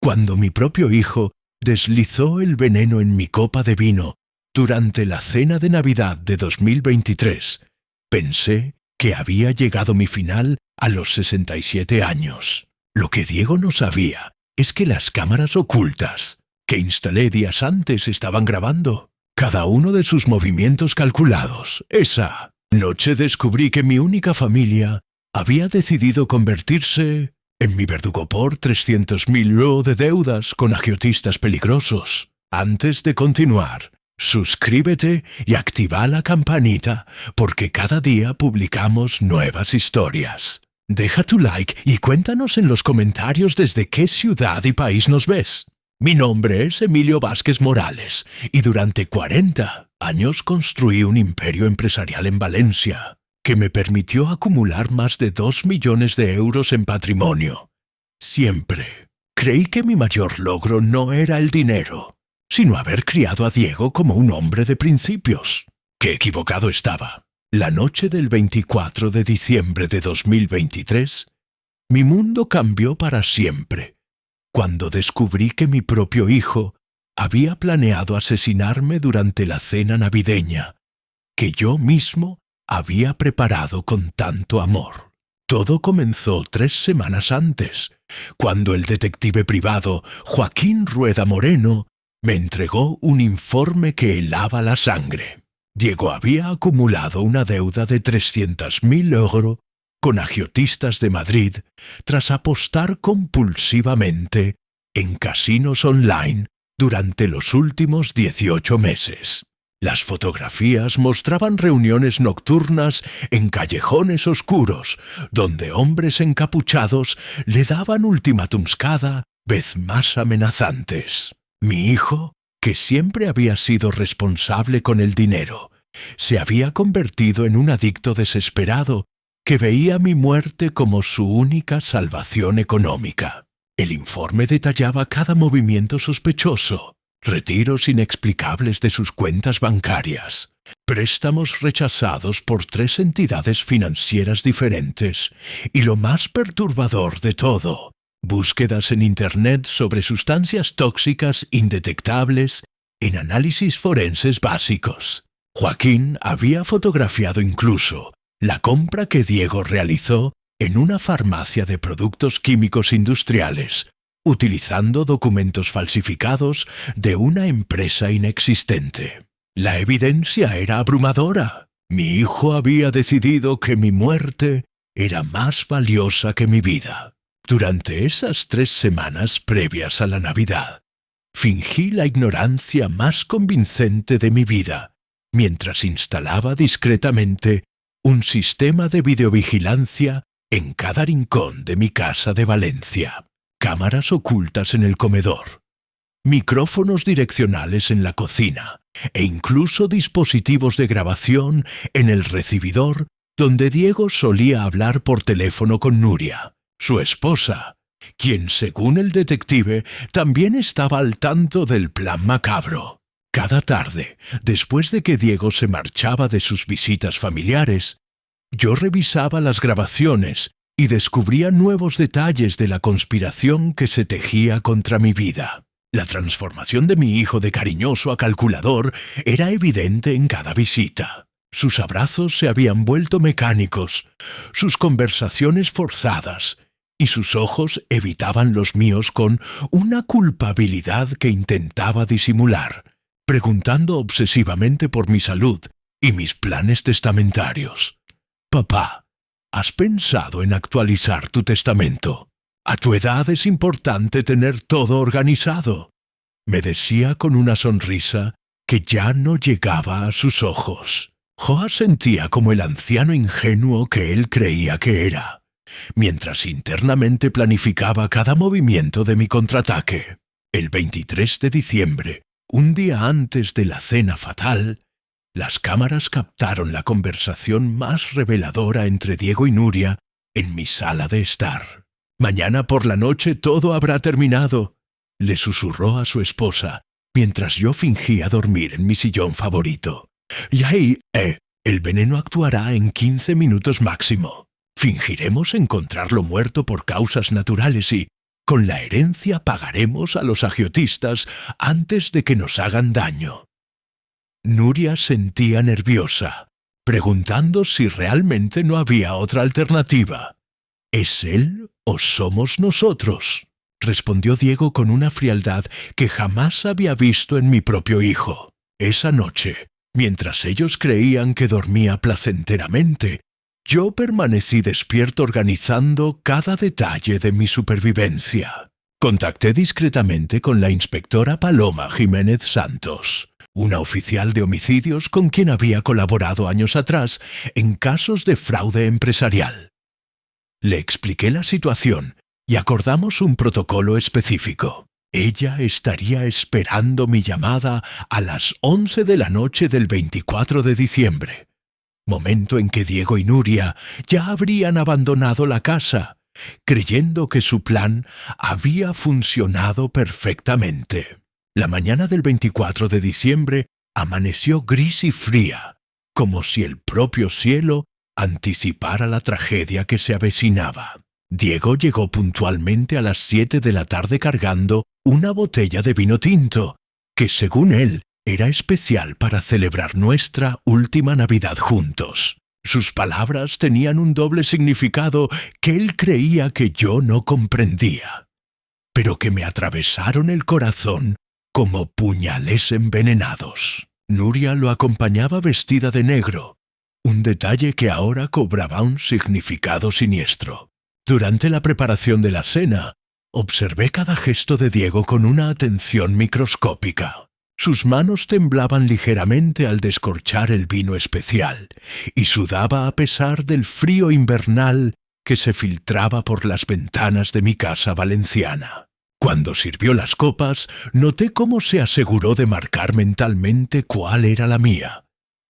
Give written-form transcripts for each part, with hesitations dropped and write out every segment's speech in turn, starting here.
cuando mi propio hijo deslizó el veneno en mi copa de vino durante la cena de Navidad de 2023, pensé que había llegado mi final a los 67 años. Lo que Diego no sabía es que las cámaras ocultas que instalé días antes estaban grabando cada uno de sus movimientos calculados. Esa noche descubrí que mi única familia había decidido convertirse en mi verdugo por 300.000 € de deudas con agiotistas peligrosos. Antes de continuar, suscríbete y activa la campanita porque cada día publicamos nuevas historias. Deja tu like y cuéntanos en los comentarios desde qué ciudad y país nos ves. Mi nombre es Emilio Vázquez Morales y durante 40 años construí un imperio empresarial en Valencia que me permitió acumular más de 2 millones de euros en patrimonio. Siempre creí que mi mayor logro no era el dinero, sino haber criado a Diego como un hombre de principios. ¡Qué equivocado estaba! La noche del 24 de diciembre de 2023, mi mundo cambió para siempre, cuando descubrí que mi propio hijo había planeado asesinarme durante la cena navideña, que yo mismo había preparado con tanto amor. Todo comenzó 3 semanas antes, cuando el detective privado Joaquín Rueda Moreno me entregó un informe que helaba la sangre. Diego había acumulado una deuda de 300.000 € con agiotistas de Madrid tras apostar compulsivamente en casinos online durante los últimos 18 meses. Las fotografías mostraban reuniones nocturnas en callejones oscuros, donde hombres encapuchados le daban ultimátums cada vez más amenazantes. Mi hijo, que siempre había sido responsable con el dinero, se había convertido en un adicto desesperado que veía mi muerte como su única salvación económica. El informe detallaba cada movimiento sospechoso, retiros inexplicables de sus cuentas bancarias, préstamos rechazados por 3 entidades financieras diferentes y, lo más perturbador de todo, búsquedas en Internet sobre sustancias tóxicas indetectables en análisis forenses básicos. Joaquín había fotografiado incluso la compra que Diego realizó en una farmacia de productos químicos industriales, utilizando documentos falsificados de una empresa inexistente. La evidencia era abrumadora. Mi hijo había decidido que mi muerte era más valiosa que mi vida. Durante esas 3 semanas previas a la Navidad, fingí la ignorancia más convincente de mi vida, mientras instalaba discretamente un sistema de videovigilancia en cada rincón de mi casa de Valencia. Cámaras ocultas en el comedor, micrófonos direccionales en la cocina e incluso dispositivos de grabación en el recibidor donde Diego solía hablar por teléfono con Nuria, su esposa, quien, según el detective, también estaba al tanto del plan macabro. Cada tarde, después de que Diego se marchaba de sus visitas familiares, yo revisaba las grabaciones y descubría nuevos detalles de la conspiración que se tejía contra mi vida. La transformación de mi hijo de cariñoso a calculador era evidente en cada visita. Sus abrazos se habían vuelto mecánicos, sus conversaciones forzadas, y sus ojos evitaban los míos con una culpabilidad que intentaba disimular, preguntando obsesivamente por mi salud y mis planes testamentarios. Papá, ¿has pensado en actualizar tu testamento? A tu edad es importante tener todo organizado, me decía con una sonrisa que ya no llegaba a sus ojos. Joa sentía como el anciano ingenuo que él creía que era, mientras internamente planificaba cada movimiento de mi contraataque. El 23 de diciembre, un día antes de la cena fatal, las cámaras captaron la conversación más reveladora entre Diego y Nuria en mi sala de estar. «Mañana por la noche todo habrá terminado», le susurró a su esposa, mientras yo fingía dormir en mi sillón favorito. «Y ahí, el veneno actuará en 15 minutos máximo. Fingiremos encontrarlo muerto por causas naturales y Con la herencia pagaremos a los agiotistas antes de que nos hagan daño. Nuria sentía nerviosa, preguntando si realmente no había otra alternativa. ¿Es él o somos nosotros?, respondió Diego con una frialdad que jamás había visto en mi propio hijo. Esa noche, mientras ellos creían que dormía placenteramente, yo permanecí despierto organizando cada detalle de mi supervivencia. Contacté discretamente con la inspectora Paloma Jiménez Santos, una oficial de homicidios con quien había colaborado años atrás en casos de fraude empresarial. Le expliqué la situación y acordamos un protocolo específico. Ella estaría esperando mi llamada a las 11 de la noche del 24 de diciembre, momento en que Diego y Nuria ya habrían abandonado la casa, creyendo que su plan había funcionado perfectamente. La mañana del 24 de diciembre amaneció gris y fría, como si el propio cielo anticipara la tragedia que se avecinaba. Diego llegó puntualmente a las 7 de la tarde cargando una botella de vino tinto, que según él era especial para celebrar nuestra última Navidad juntos. Sus palabras tenían un doble significado que él creía que yo no comprendía, pero que me atravesaron el corazón como puñales envenenados. Nuria lo acompañaba vestida de negro, un detalle que ahora cobraba un significado siniestro. Durante la preparación de la cena, observé cada gesto de Diego con una atención microscópica. Sus manos temblaban ligeramente al descorchar el vino especial y sudaba a pesar del frío invernal que se filtraba por las ventanas de mi casa valenciana. Cuando sirvió las copas, noté cómo se aseguró de marcar mentalmente cuál era la mía,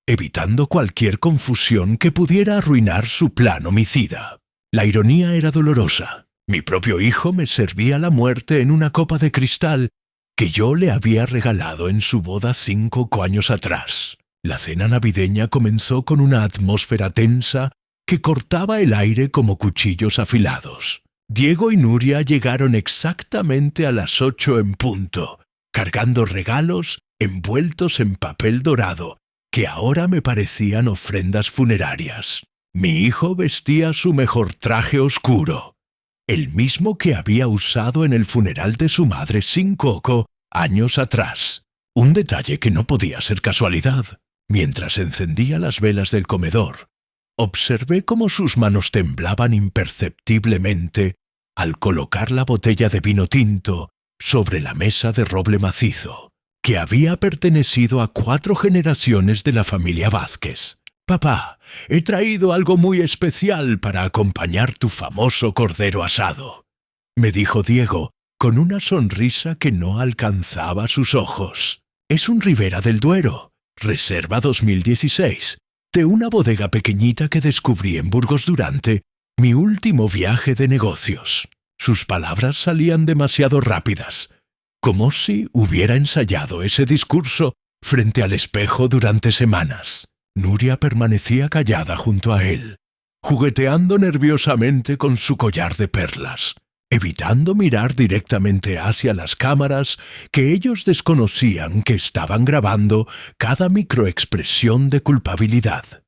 evitando cualquier confusión que pudiera arruinar su plan homicida. La ironía era dolorosa. Mi propio hijo me servía la muerte en una copa de cristal que yo le había regalado en su boda 5 años atrás. La cena navideña comenzó con una atmósfera tensa que cortaba el aire como cuchillos afilados. Diego y Nuria llegaron exactamente a las 8 en punto, cargando regalos envueltos en papel dorado, que ahora me parecían ofrendas funerarias. Mi hijo vestía su mejor traje oscuro, el mismo que había usado en el funeral de su madre 5 años atrás. Un detalle que no podía ser casualidad. Mientras encendía las velas del comedor, observé cómo sus manos temblaban imperceptiblemente al colocar la botella de vino tinto sobre la mesa de roble macizo, que había pertenecido a 4 generaciones de la familia Vázquez. «Papá, he traído algo muy especial para acompañar tu famoso cordero asado», me dijo Diego, con una sonrisa que no alcanzaba sus ojos. «Es un Ribera del Duero, Reserva 2016, de una bodega pequeñita que descubrí en Burgos durante mi último viaje de negocios». Sus palabras salían demasiado rápidas, como si hubiera ensayado ese discurso frente al espejo durante semanas. Nuria permanecía callada junto a él, jugueteando nerviosamente con su collar de perlas, evitando mirar directamente hacia las cámaras que ellos desconocían que estaban grabando cada microexpresión de culpabilidad.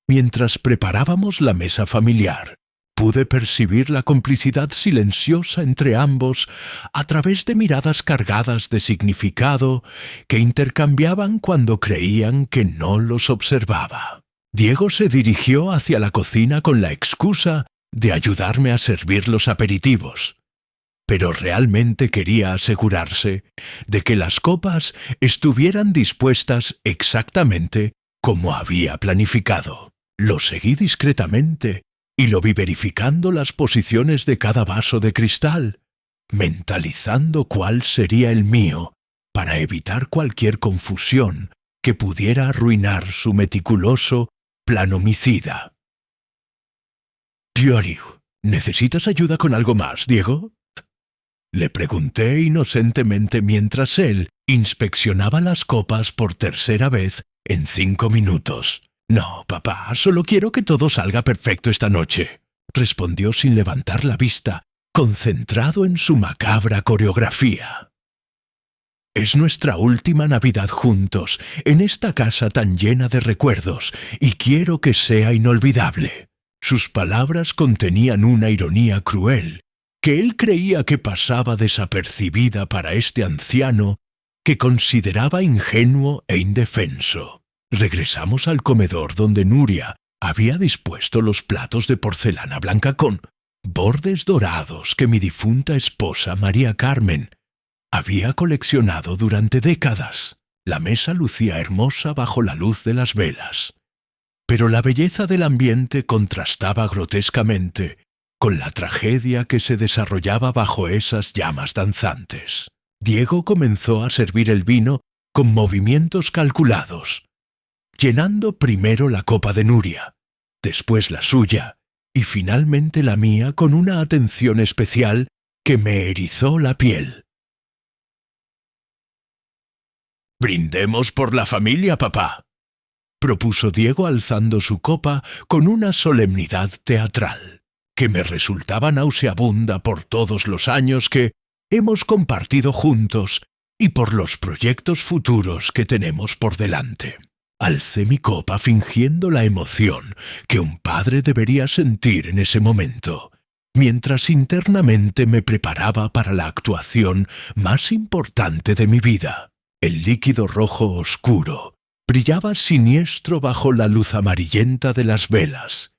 Mientras preparábamos la mesa familiar, pude percibir la complicidad silenciosa entre ambos a través de miradas cargadas de significado que intercambiaban cuando creían que no los observaba. Diego se dirigió hacia la cocina con la excusa de ayudarme a servir los aperitivos, pero realmente quería asegurarse de que las copas estuvieran dispuestas exactamente como había planificado. Lo seguí discretamente y lo vi verificando las posiciones de cada vaso de cristal, mentalizando cuál sería el mío para evitar cualquier confusión que pudiera arruinar su meticuloso plan homicida. «Diario, ¿necesitas ayuda con algo más, Diego?», le pregunté inocentemente mientras él inspeccionaba las copas por tercera vez en 5 minutos. «No, papá, solo quiero que todo salga perfecto esta noche», respondió sin levantar la vista concentrado en su macabra coreografía. Es nuestra última Navidad juntos, en esta casa tan llena de recuerdos, y quiero que sea inolvidable. Sus palabras contenían una ironía cruel, que él creía que pasaba desapercibida para este anciano que consideraba ingenuo e indefenso. Regresamos al comedor donde Nuria había dispuesto los platos de porcelana blanca con bordes dorados que mi difunta esposa María Carmen había coleccionado durante décadas. La mesa lucía hermosa bajo la luz de las velas, pero la belleza del ambiente contrastaba grotescamente con la tragedia que se desarrollaba bajo esas llamas danzantes. Diego comenzó a servir el vino con movimientos calculados, llenando primero la copa de Nuria, después la suya y finalmente la mía con una atención especial que me erizó la piel. «Brindemos por la familia, papá», propuso Diego alzando su copa con una solemnidad teatral, que me resultaba nauseabunda por todos los años que hemos compartido juntos y por los proyectos futuros que tenemos por delante. Alcé mi copa fingiendo la emoción que un padre debería sentir en ese momento, mientras internamente me preparaba para la actuación más importante de mi vida. El líquido rojo oscuro brillaba siniestro bajo la luz amarillenta de las velas,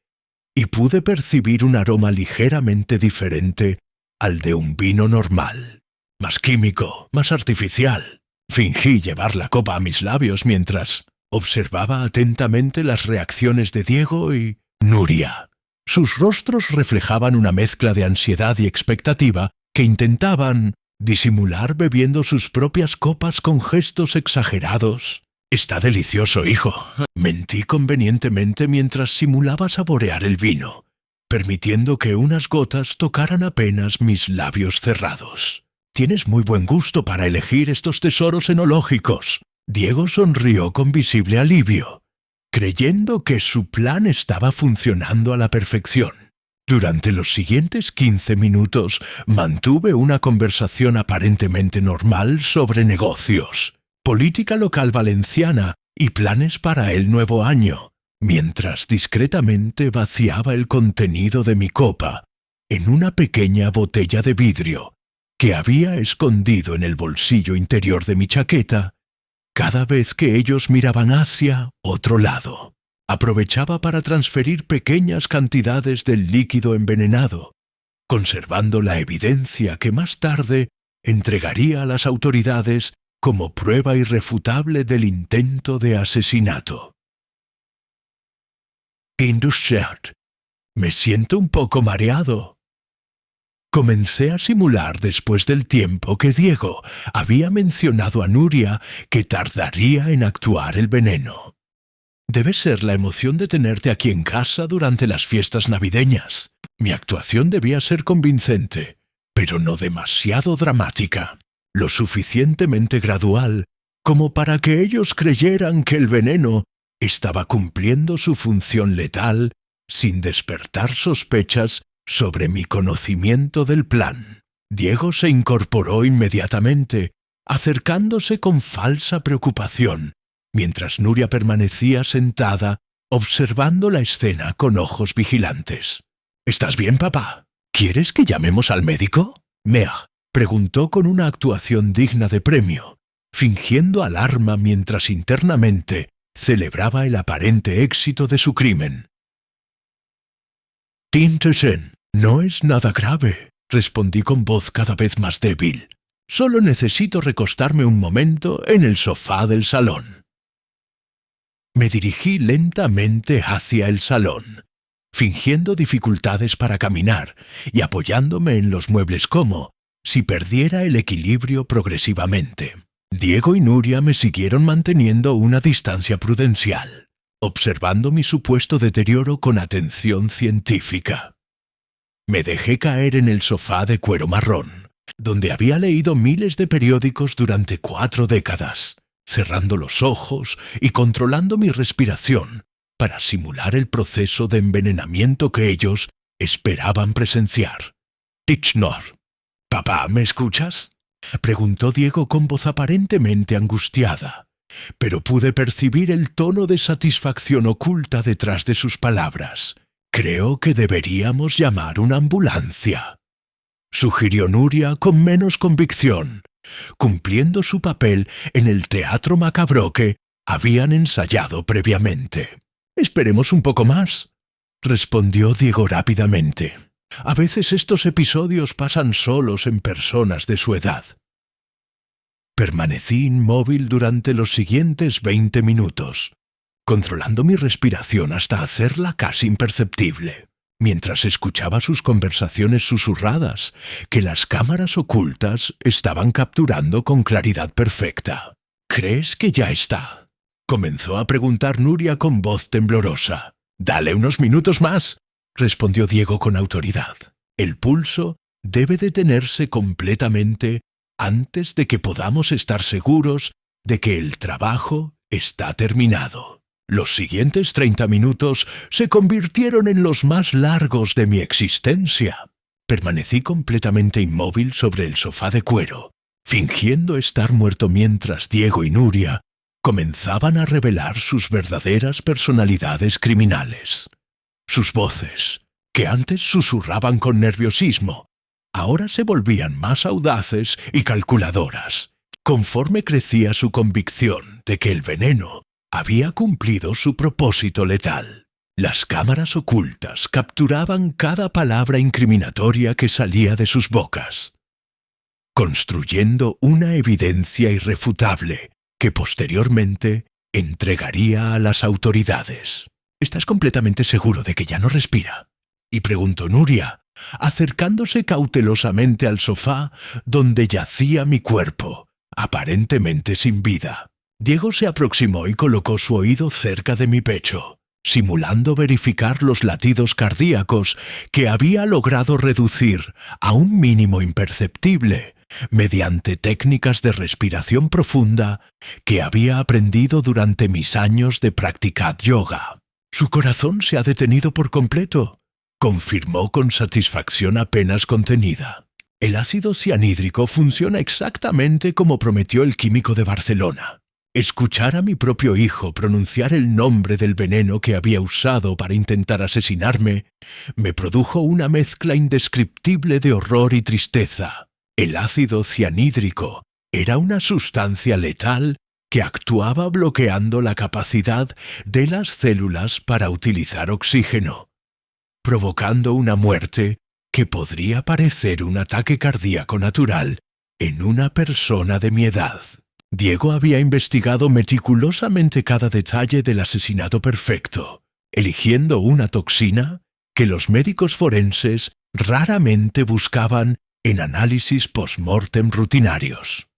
y pude percibir un aroma ligeramente diferente al de un vino normal, más químico, más artificial. Fingí llevar la copa a mis labios mientras observaba atentamente las reacciones de Diego y Nuria. Sus rostros reflejaban una mezcla de ansiedad y expectativa que intentaban disimular bebiendo sus propias copas con gestos exagerados. «Está delicioso, hijo», mentí convenientemente mientras simulaba saborear el vino, permitiendo que unas gotas tocaran apenas mis labios cerrados. «Tienes muy buen gusto para elegir estos tesoros enológicos». Diego sonrió con visible alivio, creyendo que su plan estaba funcionando a la perfección. Durante los siguientes 15 minutos mantuve una conversación aparentemente normal sobre negocios, política local valenciana y planes para el nuevo año, mientras discretamente vaciaba el contenido de mi copa en una pequeña botella de vidrio que había escondido en el bolsillo interior de mi chaqueta. Cada vez que ellos miraban hacia otro lado, aprovechaba para transferir pequeñas cantidades del líquido envenenado, conservando la evidencia que más tarde entregaría a las autoridades como prueba irrefutable del intento de asesinato. «Industrial, me siento un poco mareado». Comencé a simular después del tiempo que Diego había mencionado a Nuria que tardaría en actuar el veneno. «Debe ser la emoción de tenerte aquí en casa durante las fiestas navideñas». Mi actuación debía ser convincente, pero no demasiado dramática, lo suficientemente gradual como para que ellos creyeran que el veneno estaba cumpliendo su función letal sin despertar sospechas sobre mi conocimiento del plan. Diego se incorporó inmediatamente, acercándose con falsa preocupación, mientras Nuria permanecía sentada, observando la escena con ojos vigilantes. «¿Estás bien, papá? ¿Quieres que llamemos al médico?» Mer preguntó con una actuación digna de premio, fingiendo alarma mientras internamente celebraba el aparente éxito de su crimen. «Tintesen, no es nada grave», respondí con voz cada vez más débil. «Solo necesito recostarme un momento en el sofá del salón». Me dirigí lentamente hacia el salón, fingiendo dificultades para caminar y apoyándome en los muebles como si perdiera el equilibrio progresivamente. Diego y Nuria me siguieron manteniendo una distancia prudencial, observando mi supuesto deterioro con atención científica. Me dejé caer en el sofá de cuero marrón, donde había leído miles de periódicos durante 4 décadas, cerrando los ojos y controlando mi respiración para simular el proceso de envenenamiento que ellos esperaban presenciar. Tichnor. «Papá, ¿me escuchas?», preguntó Diego con voz aparentemente angustiada, pero pude percibir el tono de satisfacción oculta detrás de sus palabras. «Creo que deberíamos llamar una ambulancia», sugirió Nuria con menos convicción, cumpliendo su papel en el teatro macabro que habían ensayado previamente. «Esperemos un poco más», respondió Diego rápidamente. «A veces estos episodios pasan solos en personas de su edad». Permanecí inmóvil durante los siguientes 20 minutos, controlando mi respiración hasta hacerla casi imperceptible, mientras escuchaba sus conversaciones susurradas, que las cámaras ocultas estaban capturando con claridad perfecta. «¿Crees que ya está?», comenzó a preguntar Nuria con voz temblorosa. «Dale unos minutos más», respondió Diego con autoridad. «El pulso debe detenerse completamente antes de que podamos estar seguros de que el trabajo está terminado». Los siguientes 30 minutos se convirtieron en los más largos de mi existencia. Permanecí completamente inmóvil sobre el sofá de cuero, fingiendo estar muerto mientras Diego y Nuria comenzaban a revelar sus verdaderas personalidades criminales. Sus voces, que antes susurraban con nerviosismo, ahora se volvían más audaces y calculadoras, conforme crecía su convicción de que el veneno había cumplido su propósito letal. Las cámaras ocultas capturaban cada palabra incriminatoria que salía de sus bocas, construyendo una evidencia irrefutable que posteriormente entregaría a las autoridades. «¿Estás completamente seguro de que ya no respira?», y preguntó Nuria, acercándose cautelosamente al sofá donde yacía mi cuerpo, aparentemente sin vida. Diego se aproximó y colocó su oído cerca de mi pecho, simulando verificar los latidos cardíacos que había logrado reducir a un mínimo imperceptible mediante técnicas de respiración profunda que había aprendido durante mis años de practicar yoga. «Su corazón se ha detenido por completo», confirmó con satisfacción apenas contenida. «El ácido cianhídrico funciona exactamente como prometió el químico de Barcelona». Escuchar a mi propio hijo pronunciar el nombre del veneno que había usado para intentar asesinarme me produjo una mezcla indescriptible de horror y tristeza. El ácido cianhídrico era una sustancia letal que actuaba bloqueando la capacidad de las células para utilizar oxígeno, provocando una muerte que podría parecer un ataque cardíaco natural en una persona de mi edad. Diego había investigado meticulosamente cada detalle del asesinato perfecto, eligiendo una toxina que los médicos forenses raramente buscaban en análisis post-mortem rutinarios.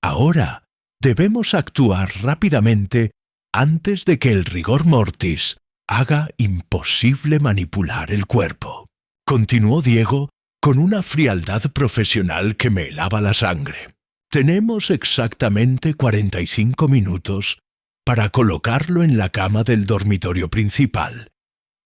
Ahora debemos actuar rápidamente antes de que el rigor mortis haga imposible manipular el cuerpo, continuó Diego con una frialdad profesional que me helaba la sangre. Tenemos exactamente 45 minutos para colocarlo en la cama del dormitorio principal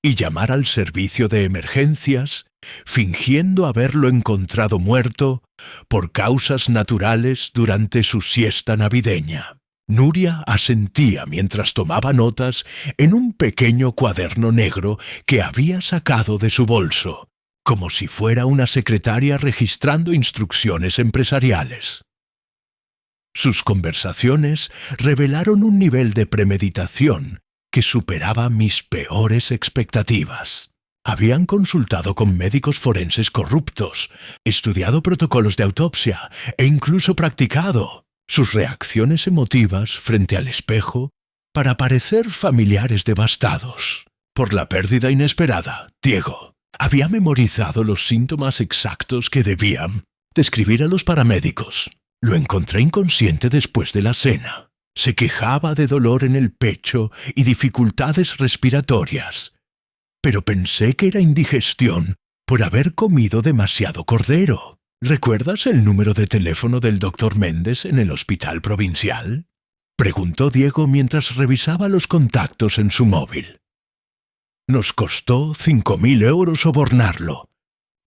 y llamar al servicio de emergencias, fingiendo haberlo encontrado muerto por causas naturales durante su siesta navideña. Nuria asentía mientras tomaba notas en un pequeño cuaderno negro que había sacado de su bolso, como si fuera una secretaria registrando instrucciones empresariales. Sus conversaciones revelaron un nivel de premeditación que superaba mis peores expectativas. Habían consultado con médicos forenses corruptos, estudiado protocolos de autopsia e incluso practicado sus reacciones emotivas frente al espejo para parecer familiares devastados por la pérdida inesperada. Diego había memorizado los síntomas exactos que debían describir a los paramédicos. Lo encontré inconsciente después de la cena. Se quejaba de dolor en el pecho y dificultades respiratorias, pero pensé que era indigestión por haber comido demasiado cordero. ¿Recuerdas el número de teléfono del doctor Méndez en el hospital provincial?, preguntó Diego mientras revisaba los contactos en su móvil. Nos costó 5.000 euros sobornarlo,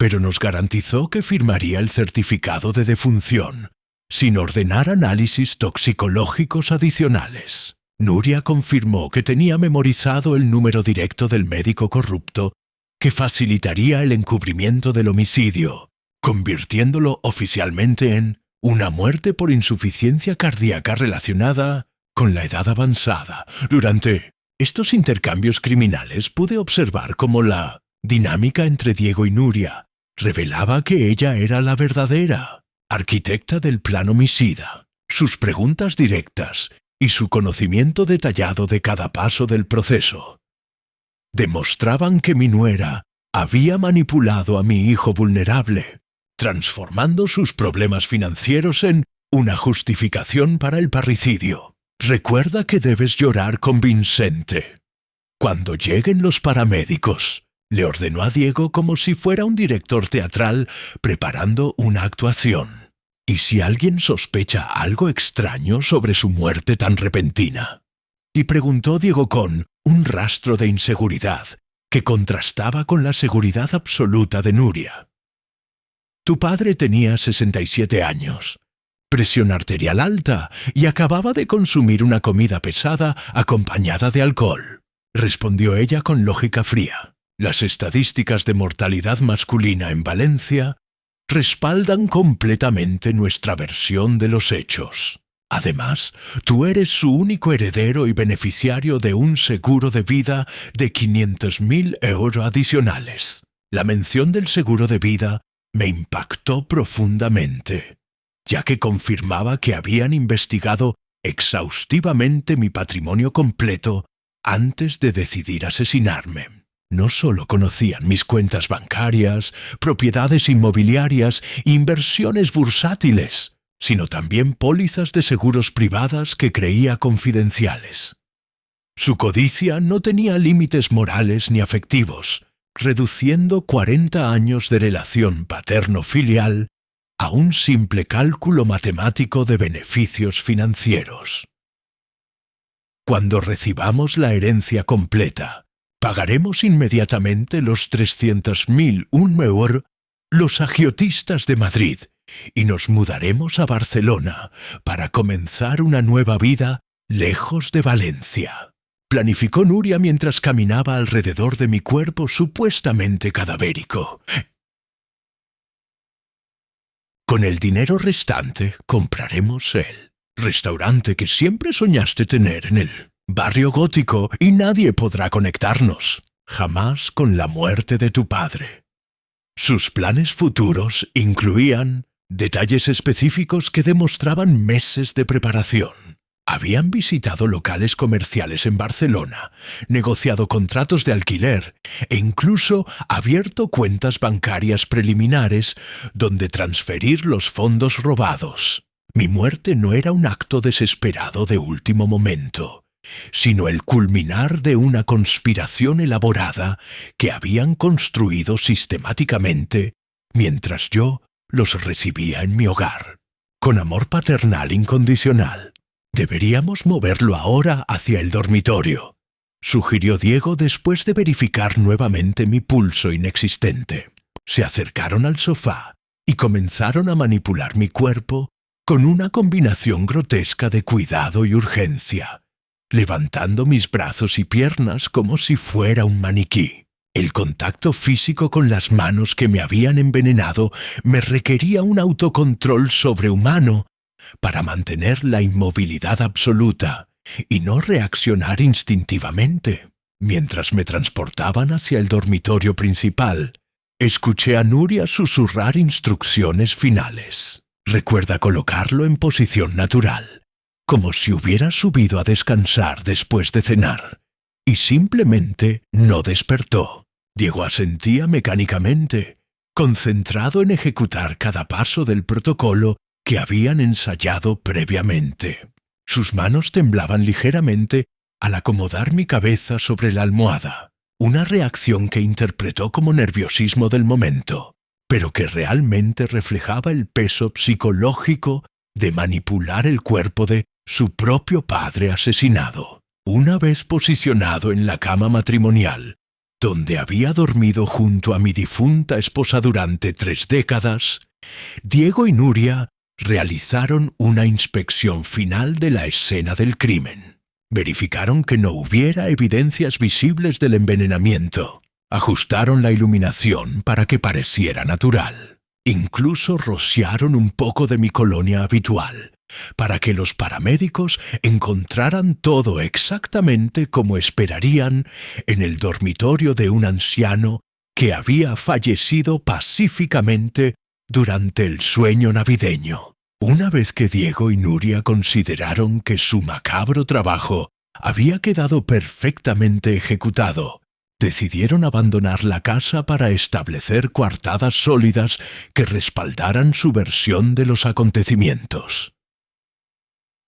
pero nos garantizó que firmaría el certificado de defunción, sin ordenar análisis toxicológicos adicionales. Nuria confirmó que tenía memorizado el número directo del médico corrupto que facilitaría el encubrimiento del homicidio, convirtiéndolo oficialmente en una muerte por insuficiencia cardíaca relacionada con la edad avanzada. Durante estos intercambios criminales pude observar cómo la dinámica entre Diego y Nuria revelaba que ella era la verdadera arquitecta del plan homicida. Sus preguntas directas y su conocimiento detallado de cada paso del proceso demostraban que mi nuera había manipulado a mi hijo vulnerable, transformando sus problemas financieros en una justificación para el parricidio. Recuerda que debes llorar convincente. Cuando lleguen los paramédicos, le ordenó a Diego como si fuera un director teatral preparando una actuación. ¿Y si alguien sospecha algo extraño sobre su muerte tan repentina? Y preguntó Diego con un rastro de inseguridad que contrastaba con la seguridad absoluta de Nuria. Tu padre tenía 67 años, presión arterial alta y acababa de consumir una comida pesada acompañada de alcohol, respondió ella con lógica fría. Las estadísticas de mortalidad masculina en Valencia respaldan completamente nuestra versión de los hechos. Además, tú eres su único heredero y beneficiario de un seguro de vida de 500.000 euros adicionales. La mención del seguro de vida me impactó profundamente, ya que confirmaba que habían investigado exhaustivamente mi patrimonio completo antes de decidir asesinarme. No solo conocían mis cuentas bancarias, propiedades inmobiliarias, inversiones bursátiles, sino también pólizas de seguros privadas que creía confidenciales. Su codicia no tenía límites morales ni afectivos, reduciendo 40 años de relación paterno-filial a un simple cálculo matemático de beneficios financieros. Cuando recibamos la herencia completa, pagaremos inmediatamente los 300.000 euros los agiotistas de Madrid y nos mudaremos a Barcelona para comenzar una nueva vida lejos de Valencia. Planificó Nuria mientras caminaba alrededor de mi cuerpo supuestamente cadavérico. Con el dinero restante compraremos el restaurante que siempre soñaste tener en el barrio gótico y nadie podrá conectarnos, jamás con la muerte de tu padre. Sus planes futuros incluían detalles específicos que demostraban meses de preparación. Habían visitado locales comerciales en Barcelona, negociado contratos de alquiler e incluso abierto cuentas bancarias preliminares donde transferir los fondos robados. Mi muerte no era un acto desesperado de último momento, sino el culminar de una conspiración elaborada que habían construido sistemáticamente mientras yo los recibía en mi hogar, con amor paternal incondicional. Deberíamos moverlo ahora hacia el dormitorio, sugirió Diego después de verificar nuevamente mi pulso inexistente. Se acercaron al sofá y comenzaron a manipular mi cuerpo con una combinación grotesca de cuidado y urgencia, levantando mis brazos y piernas como si fuera un maniquí. El contacto físico con las manos que me habían envenenado me requería un autocontrol sobrehumano para mantener la inmovilidad absoluta y no reaccionar instintivamente. Mientras me transportaban hacia el dormitorio principal, escuché a Nuria susurrar instrucciones finales. Recuerda colocarlo en posición natural, como si hubiera subido a descansar después de cenar, y simplemente no despertó. Diego asentía mecánicamente, concentrado en ejecutar cada paso del protocolo que habían ensayado previamente. Sus manos temblaban ligeramente al acomodar mi cabeza sobre la almohada, una reacción que interpretó como nerviosismo del momento, pero que realmente reflejaba el peso psicológico de manipular el cuerpo de su propio padre asesinado. Una vez posicionado en la cama matrimonial, donde había dormido junto a mi difunta esposa durante 3 décadas, Diego y Nuria realizaron una inspección final de la escena del crimen. Verificaron que no hubiera evidencias visibles del envenenamiento. Ajustaron la iluminación para que pareciera natural. Incluso rociaron un poco de mi colonia habitual, para que los paramédicos encontraran todo exactamente como esperarían en el dormitorio de un anciano que había fallecido pacíficamente durante el sueño navideño. Una vez que Diego y Nuria consideraron que su macabro trabajo había quedado perfectamente ejecutado, decidieron abandonar la casa para establecer coartadas sólidas que respaldaran su versión de los acontecimientos.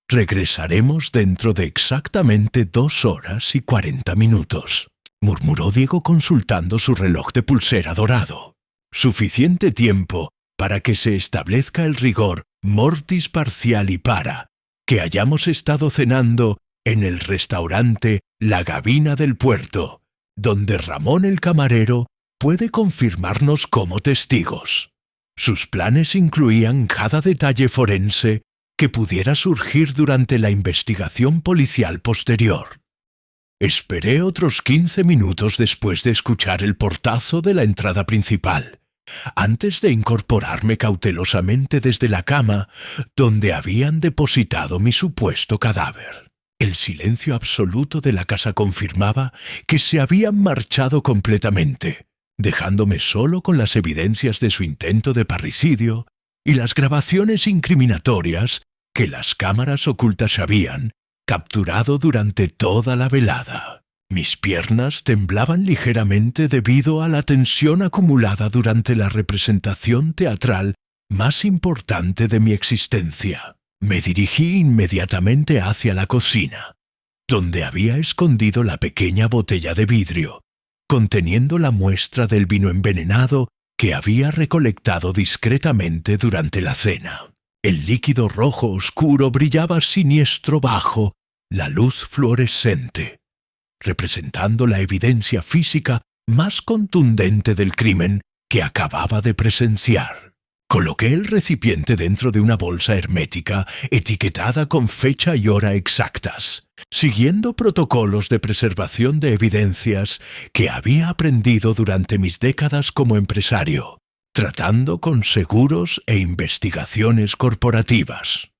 «Regresaremos dentro de exactamente 2 horas y 40 minutos», murmuró Diego consultando su reloj de pulsera dorado. «Suficiente tiempo para que se establezca el rigor mortis parciali para que hayamos estado cenando en el restaurante La Gavina del Puerto, donde Ramón el camarero puede confirmarnos como testigos. Sus planes incluían cada detalle forense que pudiera surgir durante la investigación policial posterior. Esperé otros 15 minutos después de escuchar el portazo de la entrada principal, antes de incorporarme cautelosamente desde la cama donde habían depositado mi supuesto cadáver. El silencio absoluto de la casa confirmaba que se habían marchado completamente, dejándome solo con las evidencias de su intento de parricidio y las grabaciones incriminatorias que las cámaras ocultas habían capturado durante toda la velada. Mis piernas temblaban ligeramente debido a la tensión acumulada durante la representación teatral más importante de mi existencia. Me dirigí inmediatamente hacia la cocina, donde había escondido la pequeña botella de vidrio, conteniendo la muestra del vino envenenado que había recolectado discretamente durante la cena. El líquido rojo oscuro brillaba siniestro bajo la luz fluorescente, representando la evidencia física más contundente del crimen que acababa de presenciar. Coloqué el recipiente dentro de una bolsa hermética etiquetada con fecha y hora exactas, siguiendo protocolos de preservación de evidencias que había aprendido durante mis décadas como empresario, tratando con seguros e investigaciones corporativas.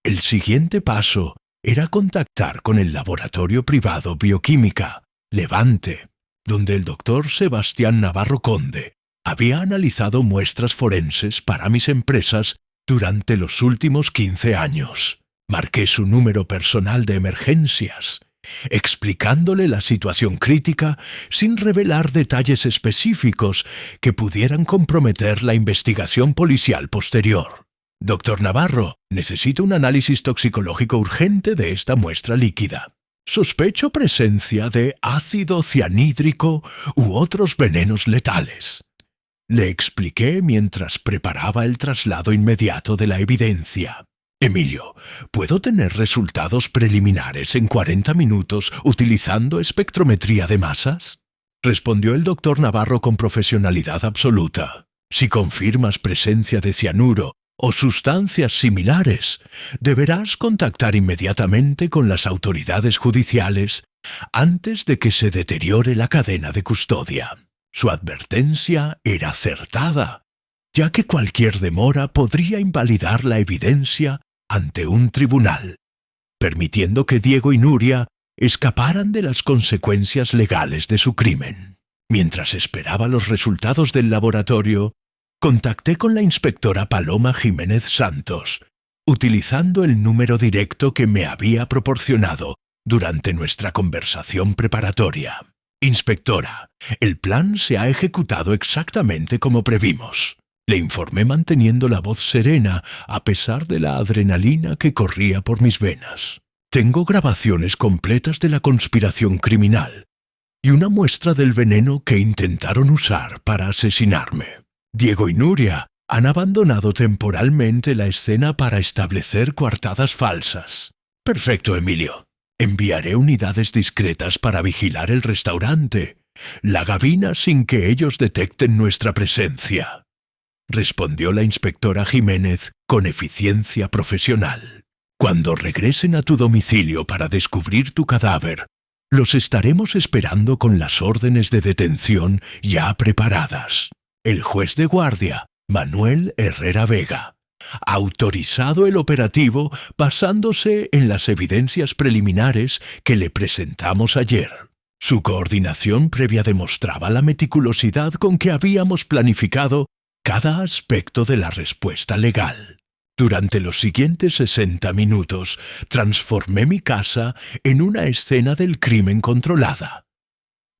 El siguiente paso era contactar con el laboratorio privado Bioquímica, Levante, donde el doctor Sebastián Navarro Conde había analizado muestras forenses para mis empresas durante los últimos 15 años. Marqué su número personal de emergencias, explicándole la situación crítica sin revelar detalles específicos que pudieran comprometer la investigación policial posterior. «Doctor Navarro, necesito un análisis toxicológico urgente de esta muestra líquida. Sospecho presencia de ácido cianhídrico u otros venenos letales», le expliqué mientras preparaba el traslado inmediato de la evidencia. «Emilio, ¿puedo tener resultados preliminares en 40 minutos utilizando espectrometría de masas?», respondió el doctor Navarro con profesionalidad absoluta. «Si confirmas presencia de cianuro o sustancias similares, deberás contactar inmediatamente con las autoridades judiciales antes de que se deteriore la cadena de custodia». Su advertencia era acertada, ya que cualquier demora podría invalidar la evidencia ante un tribunal, permitiendo que Diego y Nuria escaparan de las consecuencias legales de su crimen. Mientras esperaba los resultados del laboratorio, contacté con la inspectora Paloma Jiménez Santos, utilizando el número directo que me había proporcionado durante nuestra conversación preparatoria. «Inspectora, el plan se ha ejecutado exactamente como previmos», le informé manteniendo la voz serena a pesar de la adrenalina que corría por mis venas. «Tengo grabaciones completas de la conspiración criminal y una muestra del veneno que intentaron usar para asesinarme. Diego y Nuria han abandonado temporalmente la escena para establecer coartadas falsas». «Perfecto, Emilio. Enviaré unidades discretas para vigilar el restaurante La gabina sin que ellos detecten nuestra presencia, respondió la inspectora Jiménez con eficiencia profesional. Cuando regresen a tu domicilio para descubrir tu cadáver, los estaremos esperando con las órdenes de detención ya preparadas. El juez de guardia, Manuel Herrera Vega, ha autorizado el operativo basándose en las evidencias preliminares que le presentamos ayer. Su coordinación previa demostraba la meticulosidad con que habíamos planificado cada aspecto de la respuesta legal. Durante los siguientes 60 minutos transformé mi casa en una escena del crimen controlada,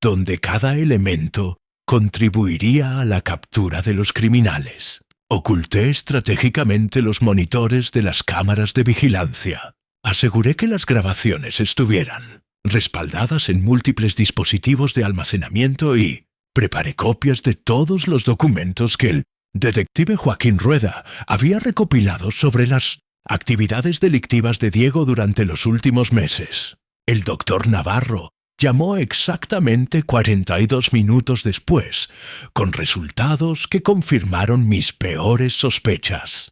donde cada elemento contribuiría a la captura de los criminales. Oculté estratégicamente los monitores de las cámaras de vigilancia. Aseguré que las grabaciones estuvieran respaldadas en múltiples dispositivos de almacenamiento y preparé copias de todos los documentos que el detective Joaquín Rueda había recopilado sobre las actividades delictivas de Diego durante los últimos meses. El doctor Navarro llamó exactamente 42 minutos después, con resultados que confirmaron mis peores sospechas.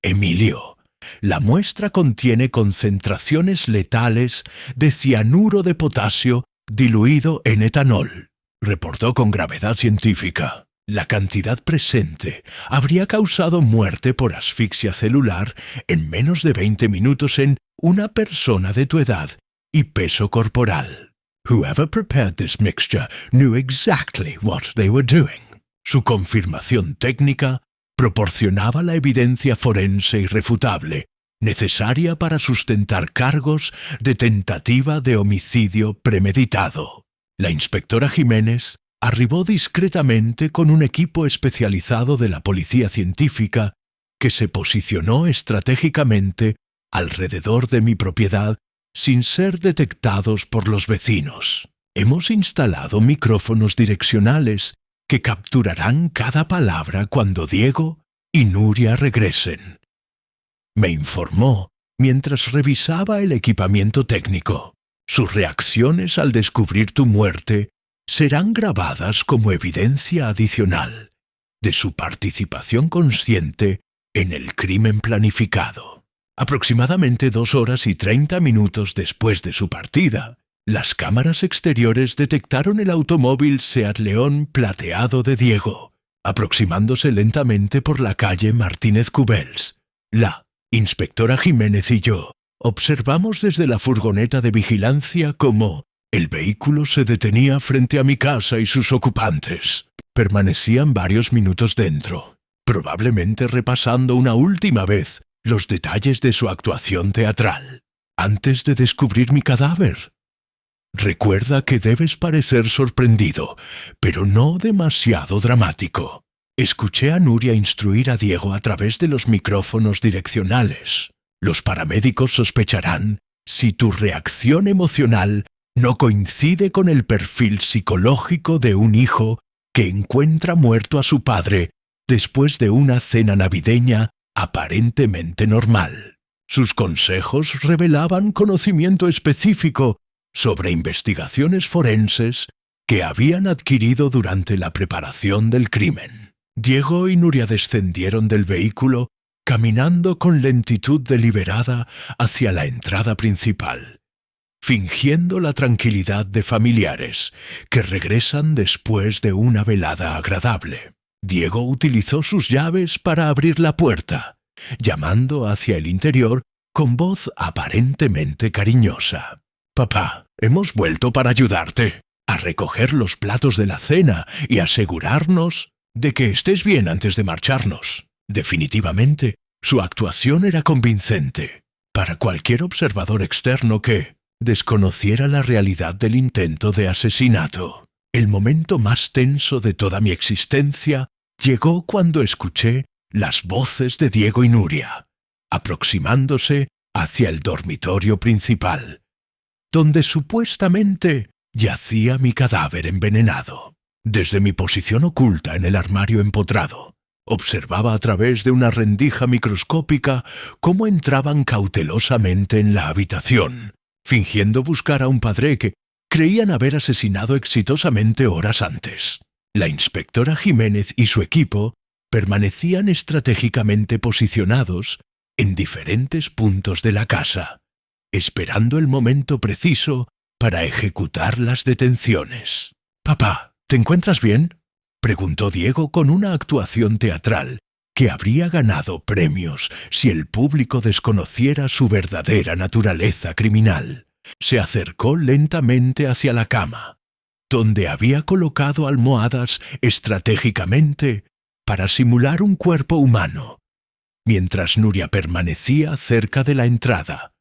Emilio, la muestra contiene concentraciones letales de cianuro de potasio diluido en etanol, reportó con gravedad científica. La cantidad presente habría causado muerte por asfixia celular en menos de 20 minutos en una persona de tu edad y peso corporal. Whoever prepared this mixture knew exactly what they were doing. Su confirmación técnica proporcionaba la evidencia forense irrefutable necesaria para sustentar cargos de tentativa de homicidio premeditado. La inspectora Jiménez arribó discretamente con un equipo especializado de la policía científica que se posicionó estratégicamente alrededor de mi propiedad sin ser detectados por los vecinos. Hemos instalado micrófonos direccionales que capturarán cada palabra cuando Diego y Nuria regresen, me informó mientras revisaba el equipamiento técnico. Sus reacciones al descubrir tu muerte serán grabadas como evidencia adicional de su participación consciente en el crimen planificado. Aproximadamente 2 horas y 30 minutos después de su partida, las cámaras exteriores detectaron el automóvil Seat León plateado de Diego, aproximándose lentamente por la calle Martínez Cubels. La inspectora Jiménez y yo observamos desde la furgoneta de vigilancia cómo el vehículo se detenía frente a mi casa y sus ocupantes. Permanecían varios minutos dentro, probablemente repasando una última vez los detalles de su actuación teatral, antes de descubrir mi cadáver. Recuerda que debes parecer sorprendido, pero no demasiado dramático. Escuché a Nuria instruir a Diego a través de los micrófonos direccionales. Los paramédicos sospecharán si tu reacción emocional no coincide con el perfil psicológico de un hijo que encuentra muerto a su padre después de una cena navideña aparentemente normal. Sus consejos revelaban conocimiento específico sobre investigaciones forenses que habían adquirido durante la preparación del crimen. Diego y Nuria descendieron del vehículo caminando con lentitud deliberada hacia la entrada principal, fingiendo la tranquilidad de familiares que regresan después de una velada agradable. Diego utilizó sus llaves para abrir la puerta, llamando hacia el interior con voz aparentemente cariñosa. «Papá, hemos vuelto para ayudarte a recoger los platos de la cena y asegurarnos de que estés bien antes de marcharnos». Definitivamente, su actuación era convincente para cualquier observador externo que desconociera la realidad del intento de asesinato. El momento más tenso de toda mi existencia llegó cuando escuché las voces de Diego y Nuria, aproximándose hacia el dormitorio principal, donde supuestamente yacía mi cadáver envenenado. Desde mi posición oculta en el armario empotrado, observaba a través de una rendija microscópica cómo entraban cautelosamente en la habitación, fingiendo buscar a un padre que creían haber asesinado exitosamente horas antes. La inspectora Jiménez y su equipo permanecían estratégicamente posicionados en diferentes puntos de la casa, esperando el momento preciso para ejecutar las detenciones. «Papá, ¿te encuentras bien?», preguntó Diego con una actuación teatral que habría ganado premios si el público desconociera su verdadera naturaleza criminal. Se acercó lentamente hacia la cama, donde había colocado almohadas estratégicamente para simular un cuerpo humano, mientras Nuria permanecía cerca de la entrada,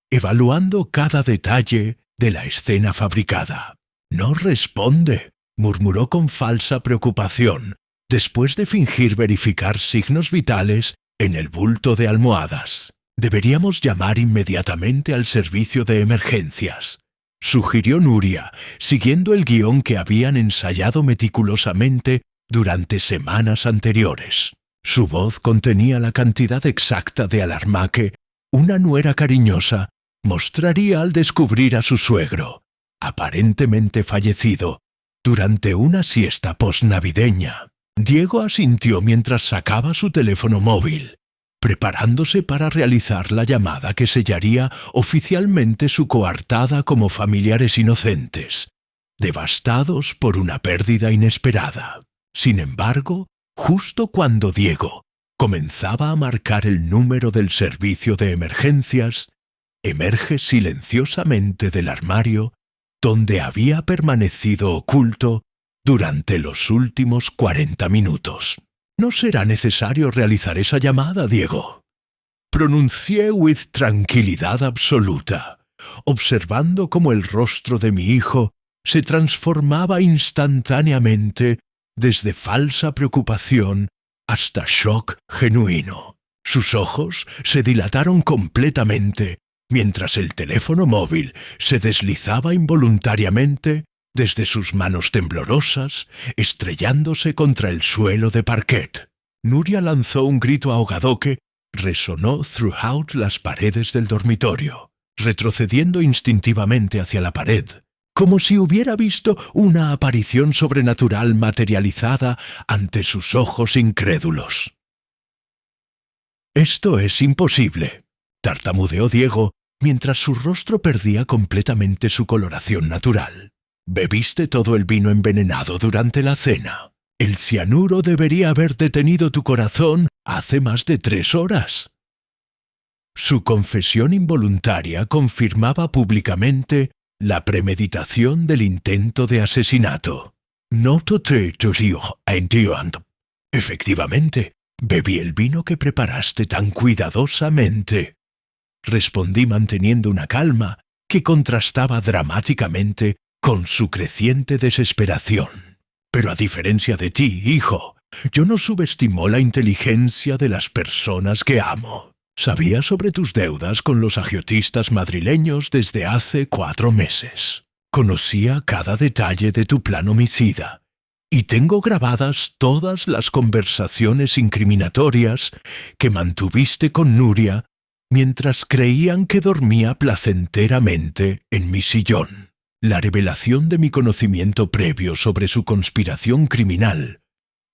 evaluando cada detalle de la escena fabricada. «No responde», murmuró con falsa preocupación, después de fingir verificar signos vitales en el bulto de almohadas. «Deberíamos llamar inmediatamente al servicio de emergencias», sugirió Nuria, siguiendo el guión que habían ensayado meticulosamente durante semanas anteriores. Su voz contenía la cantidad exacta de alarma que una nuera cariñosa mostraría al descubrir a su suegro, aparentemente fallecido, durante una siesta posnavideña. Diego asintió mientras sacaba su teléfono móvil, preparándose para realizar la llamada que sellaría oficialmente su coartada como familiares inocentes, devastados por una pérdida inesperada. Sin embargo, justo cuando Diego comenzaba a marcar el número del servicio de emergencias, emerge silenciosamente del armario donde había permanecido oculto durante los últimos 40 minutos. «No será necesario realizar esa llamada, Diego», pronuncié with tranquilidad absoluta, observando cómo el rostro de mi hijo se transformaba instantáneamente desde falsa preocupación hasta shock genuino. Sus ojos se dilataron completamente mientras el teléfono móvil se deslizaba involuntariamente desde sus manos temblorosas, estrellándose contra el suelo de parquet. Nuria lanzó un grito ahogado que resonó throughout las paredes del dormitorio, retrocediendo instintivamente hacia la pared, como si hubiera visto una aparición sobrenatural materializada ante sus ojos incrédulos. «Esto es imposible», tartamudeó Diego mientras su rostro perdía completamente su coloración natural. «Bebiste todo el vino envenenado durante la cena. El cianuro debería haber detenido tu corazón hace más de 3 horas». Su confesión involuntaria confirmaba públicamente la premeditación del intento de asesinato. «No te entiendo. Efectivamente, bebí el vino que preparaste tan cuidadosamente», respondí manteniendo una calma que contrastaba dramáticamente con su creciente desesperación. «Pero a diferencia de ti, hijo, yo no subestimo la inteligencia de las personas que amo. Sabía sobre tus deudas con los agiotistas madrileños desde hace 4 meses. Conocía cada detalle de tu plan homicida, y tengo grabadas todas las conversaciones incriminatorias que mantuviste con Nuria mientras creían que dormía placenteramente en mi sillón. La revelación de mi conocimiento previo sobre su conspiración criminal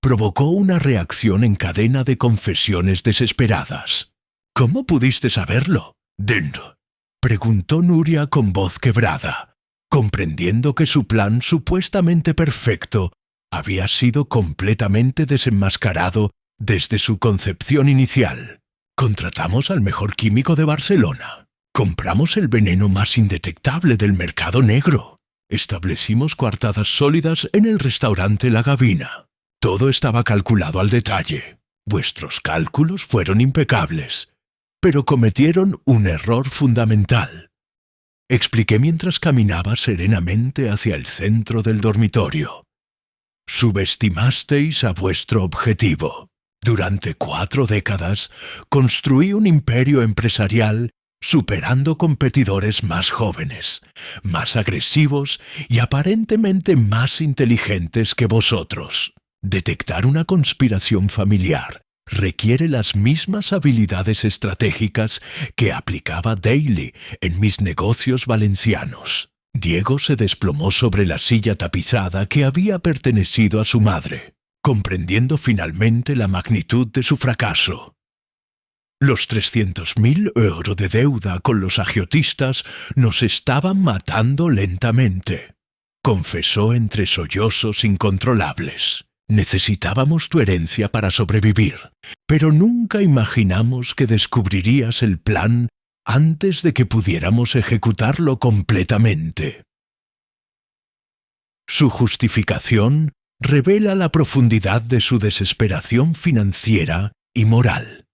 provocó una reacción en cadena de confesiones desesperadas. ¿Cómo pudiste saberlo, Dendo?», preguntó Nuria con voz quebrada, comprendiendo que su plan supuestamente perfecto había sido completamente desenmascarado desde su concepción inicial. «Contratamos al mejor químico de Barcelona. Compramos el veneno más indetectable del mercado negro. Establecimos coartadas sólidas en el restaurante La Gavina. Todo estaba calculado al detalle. Vuestros cálculos fueron impecables, pero cometieron un error fundamental», expliqué mientras caminaba serenamente hacia el centro del dormitorio. «Subestimasteis a vuestro objetivo. Durante 4 décadas construí un imperio empresarial superando competidores más jóvenes, más agresivos y aparentemente más inteligentes que vosotros. Detectar una conspiración familiar requiere las mismas habilidades estratégicas que aplicaba daily en mis negocios valencianos. Diego se desplomó sobre la silla tapizada que había pertenecido a su madre, comprendiendo finalmente la magnitud de su fracaso. Los 300.000 euros de deuda con los agiotistas nos estaban matando lentamente, confesó entre sollozos incontrolables. Necesitábamos tu herencia para sobrevivir, pero nunca imaginamos que descubrirías el plan antes de que pudiéramos ejecutarlo completamente. Su justificación revela la profundidad de su desesperación financiera y moral.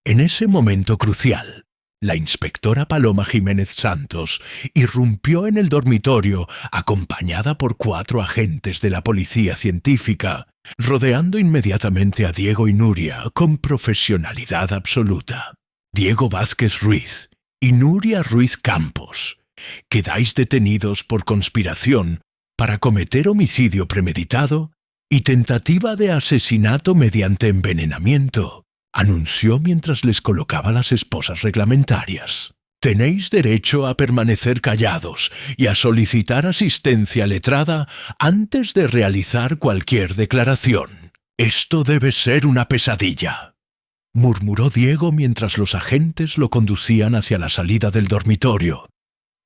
En ese momento crucial, la inspectora Paloma Jiménez Santos irrumpió en el dormitorio acompañada por 4 agentes de la policía científica, rodeando inmediatamente a Diego y Nuria con profesionalidad absoluta. Diego Vázquez Ruiz y Nuria Ruiz Campos, quedáis detenidos por conspiración para cometer homicidio premeditado y tentativa de asesinato mediante envenenamiento, anunció mientras les colocaba las esposas reglamentarias. Tenéis derecho a permanecer callados y a solicitar asistencia letrada antes de realizar cualquier declaración. Esto debe ser una pesadilla, murmuró Diego mientras los agentes lo conducían hacia la salida del dormitorio,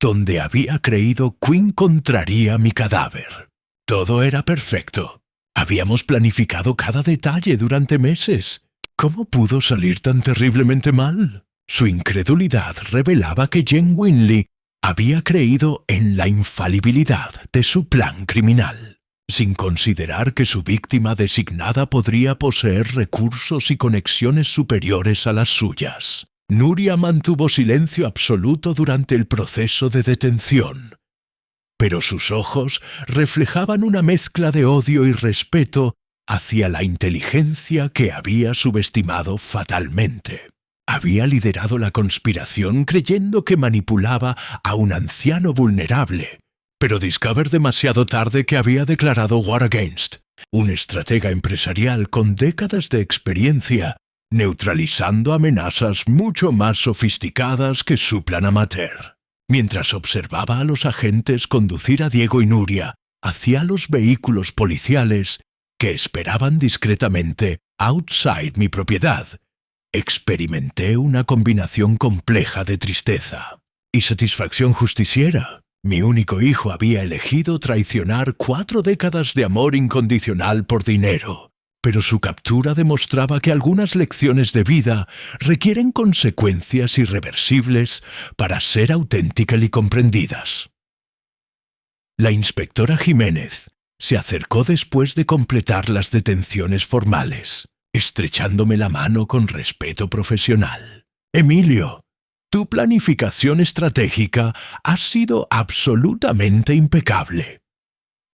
donde había creído que encontraría mi cadáver. Todo era perfecto. Habíamos planificado cada detalle durante meses. ¿Cómo pudo salir tan terriblemente mal? Su incredulidad revelaba que Jen Winley había creído en la infalibilidad de su plan criminal, sin considerar que su víctima designada podría poseer recursos y conexiones superiores a las suyas. Nuria mantuvo silencio absoluto durante el proceso de detención, pero sus ojos reflejaban una mezcla de odio y respeto hacia la inteligencia que había subestimado fatalmente. Había liderado la conspiración creyendo que manipulaba a un anciano vulnerable, pero discover demasiado tarde que había declarado War Against, un estratega empresarial con décadas de experiencia, neutralizando amenazas mucho más sofisticadas que su plan amateur. Mientras observaba a los agentes conducir a Diego y Nuria hacia los vehículos policiales que esperaban discretamente outside mi propiedad, experimenté una combinación compleja de tristeza y satisfacción justiciera. Mi único hijo había elegido traicionar 4 décadas de amor incondicional por dinero, pero su captura demostraba que algunas lecciones de vida requieren consecuencias irreversibles para ser auténticas y comprendidas. La inspectora Jiménez se acercó después de completar las detenciones formales, estrechándome la mano con respeto profesional. Emilio, tu planificación estratégica ha sido absolutamente impecable,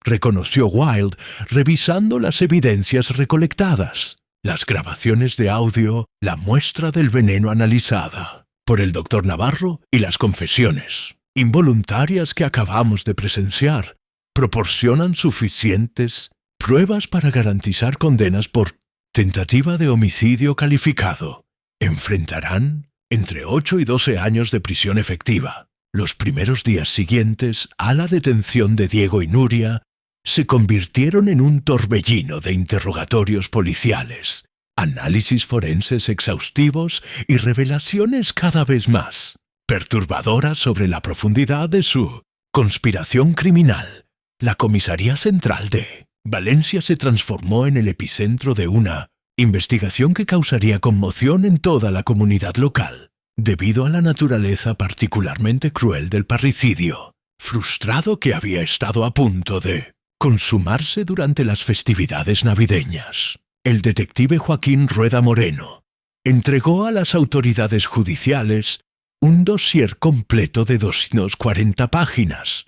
reconoció Wilde revisando las evidencias recolectadas, las grabaciones de audio, la muestra del veneno analizada por el doctor Navarro y las confesiones involuntarias que acabamos de presenciar proporcionan suficientes pruebas para garantizar condenas por tentativa de homicidio calificado. Enfrentarán entre 8 y 12 años de prisión efectiva. Los primeros días siguientes a la detención de Diego y Nuria se convirtieron en un torbellino de interrogatorios policiales, análisis forenses exhaustivos y revelaciones cada vez más perturbadoras sobre la profundidad de su conspiración criminal. La comisaría central de Valencia se transformó en el epicentro de una investigación que causaría conmoción en toda la comunidad local, debido a la naturaleza particularmente cruel del parricidio, frustrado que había estado a punto de consumarse durante las festividades navideñas. El detective Joaquín Rueda Moreno entregó a las autoridades judiciales un dossier completo de 240 páginas,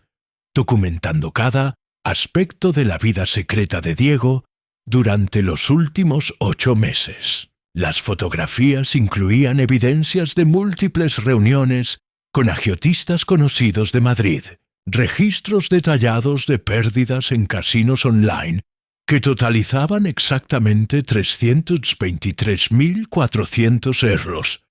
documentando cada aspecto de la vida secreta de Diego durante los últimos 8 meses. Las fotografías incluían evidencias de múltiples reuniones con agiotistas conocidos de Madrid, registros detallados de pérdidas en casinos online que totalizaban exactamente 323.400 euros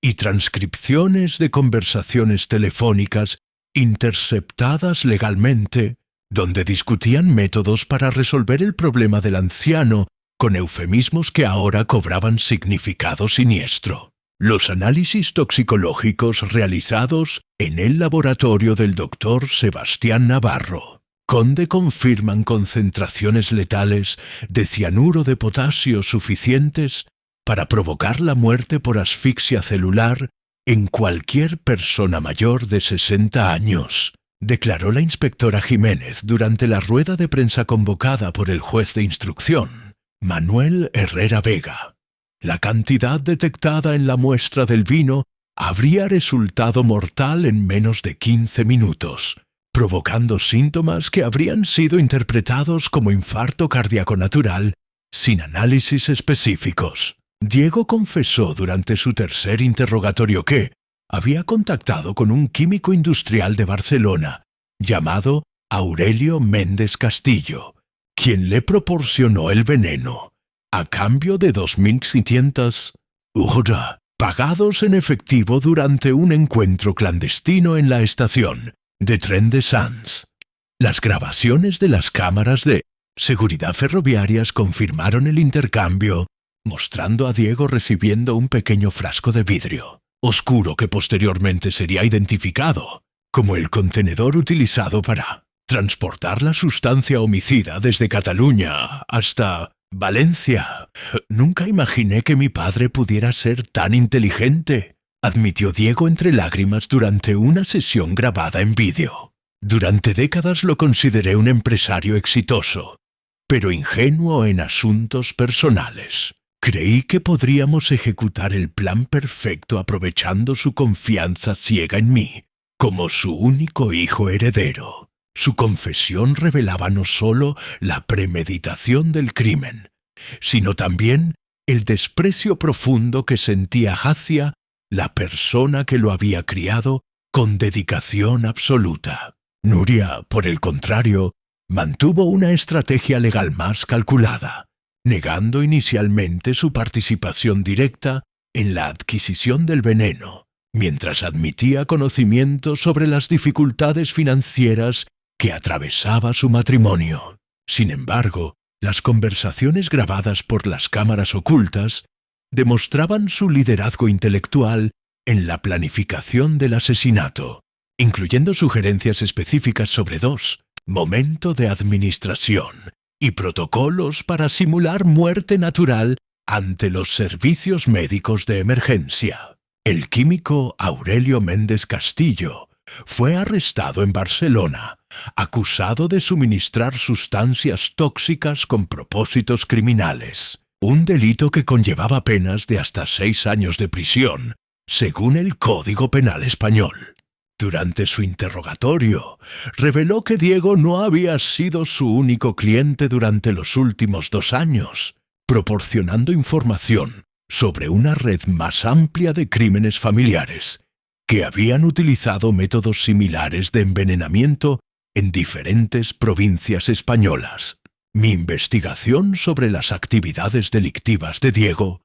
y transcripciones de conversaciones telefónicas interceptadas legalmente, donde discutían métodos para resolver el problema del anciano con eufemismos que ahora cobraban significado siniestro. Los análisis toxicológicos realizados en el laboratorio del doctor Sebastián Navarro Conde confirman concentraciones letales de cianuro de potasio suficientes para provocar la muerte por asfixia celular en cualquier persona mayor de 60 años, declaró la inspectora Jiménez durante la rueda de prensa convocada por el juez de instrucción, Manuel Herrera Vega. La cantidad detectada en la muestra del vino habría resultado mortal en menos de 15 minutos, provocando síntomas que habrían sido interpretados como infarto cardíaco natural sin análisis específicos. Diego confesó durante su tercer interrogatorio que había contactado con un químico industrial de Barcelona llamado Aurelio Méndez Castillo, quien le proporcionó el veneno a cambio de 2.600 euros pagados en efectivo durante un encuentro clandestino en la estación de tren de Sants. Las grabaciones de las cámaras de seguridad ferroviarias confirmaron el intercambio, mostrando a Diego recibiendo un pequeño frasco de vidrio oscuro que posteriormente sería identificado como el contenedor utilizado para transportar la sustancia homicida desde Cataluña hasta Valencia. Nunca imaginé que mi padre pudiera ser tan inteligente, admitió Diego entre lágrimas durante una sesión grabada en vídeo. Durante décadas lo consideré un empresario exitoso, pero ingenuo en asuntos personales. Creí que podríamos ejecutar el plan perfecto aprovechando su confianza ciega en mí, como su único hijo heredero. Su confesión revelaba no solo la premeditación del crimen, sino también el desprecio profundo que sentía hacia la persona que lo había criado con dedicación absoluta. Nuria, por el contrario, mantuvo una estrategia legal más calculada, negando inicialmente su participación directa en la adquisición del veneno, mientras admitía conocimiento sobre las dificultades financieras que atravesaba su matrimonio. Sin embargo, las conversaciones grabadas por las cámaras ocultas demostraban su liderazgo intelectual en la planificación del asesinato, incluyendo sugerencias específicas sobre momento de administración y protocolos para simular muerte natural ante los servicios médicos de emergencia. El químico Aurelio Méndez Castillo fue arrestado en Barcelona, acusado de suministrar sustancias tóxicas con propósitos criminales, un delito que conllevaba penas de hasta 6 años de prisión, según el Código Penal español. Durante su interrogatorio, reveló que Diego no había sido su único cliente durante los últimos 2 años, proporcionando información sobre una red más amplia de crímenes familiares, que habían utilizado métodos similares de envenenamiento en diferentes provincias españolas. Mi investigación sobre las actividades delictivas de Diego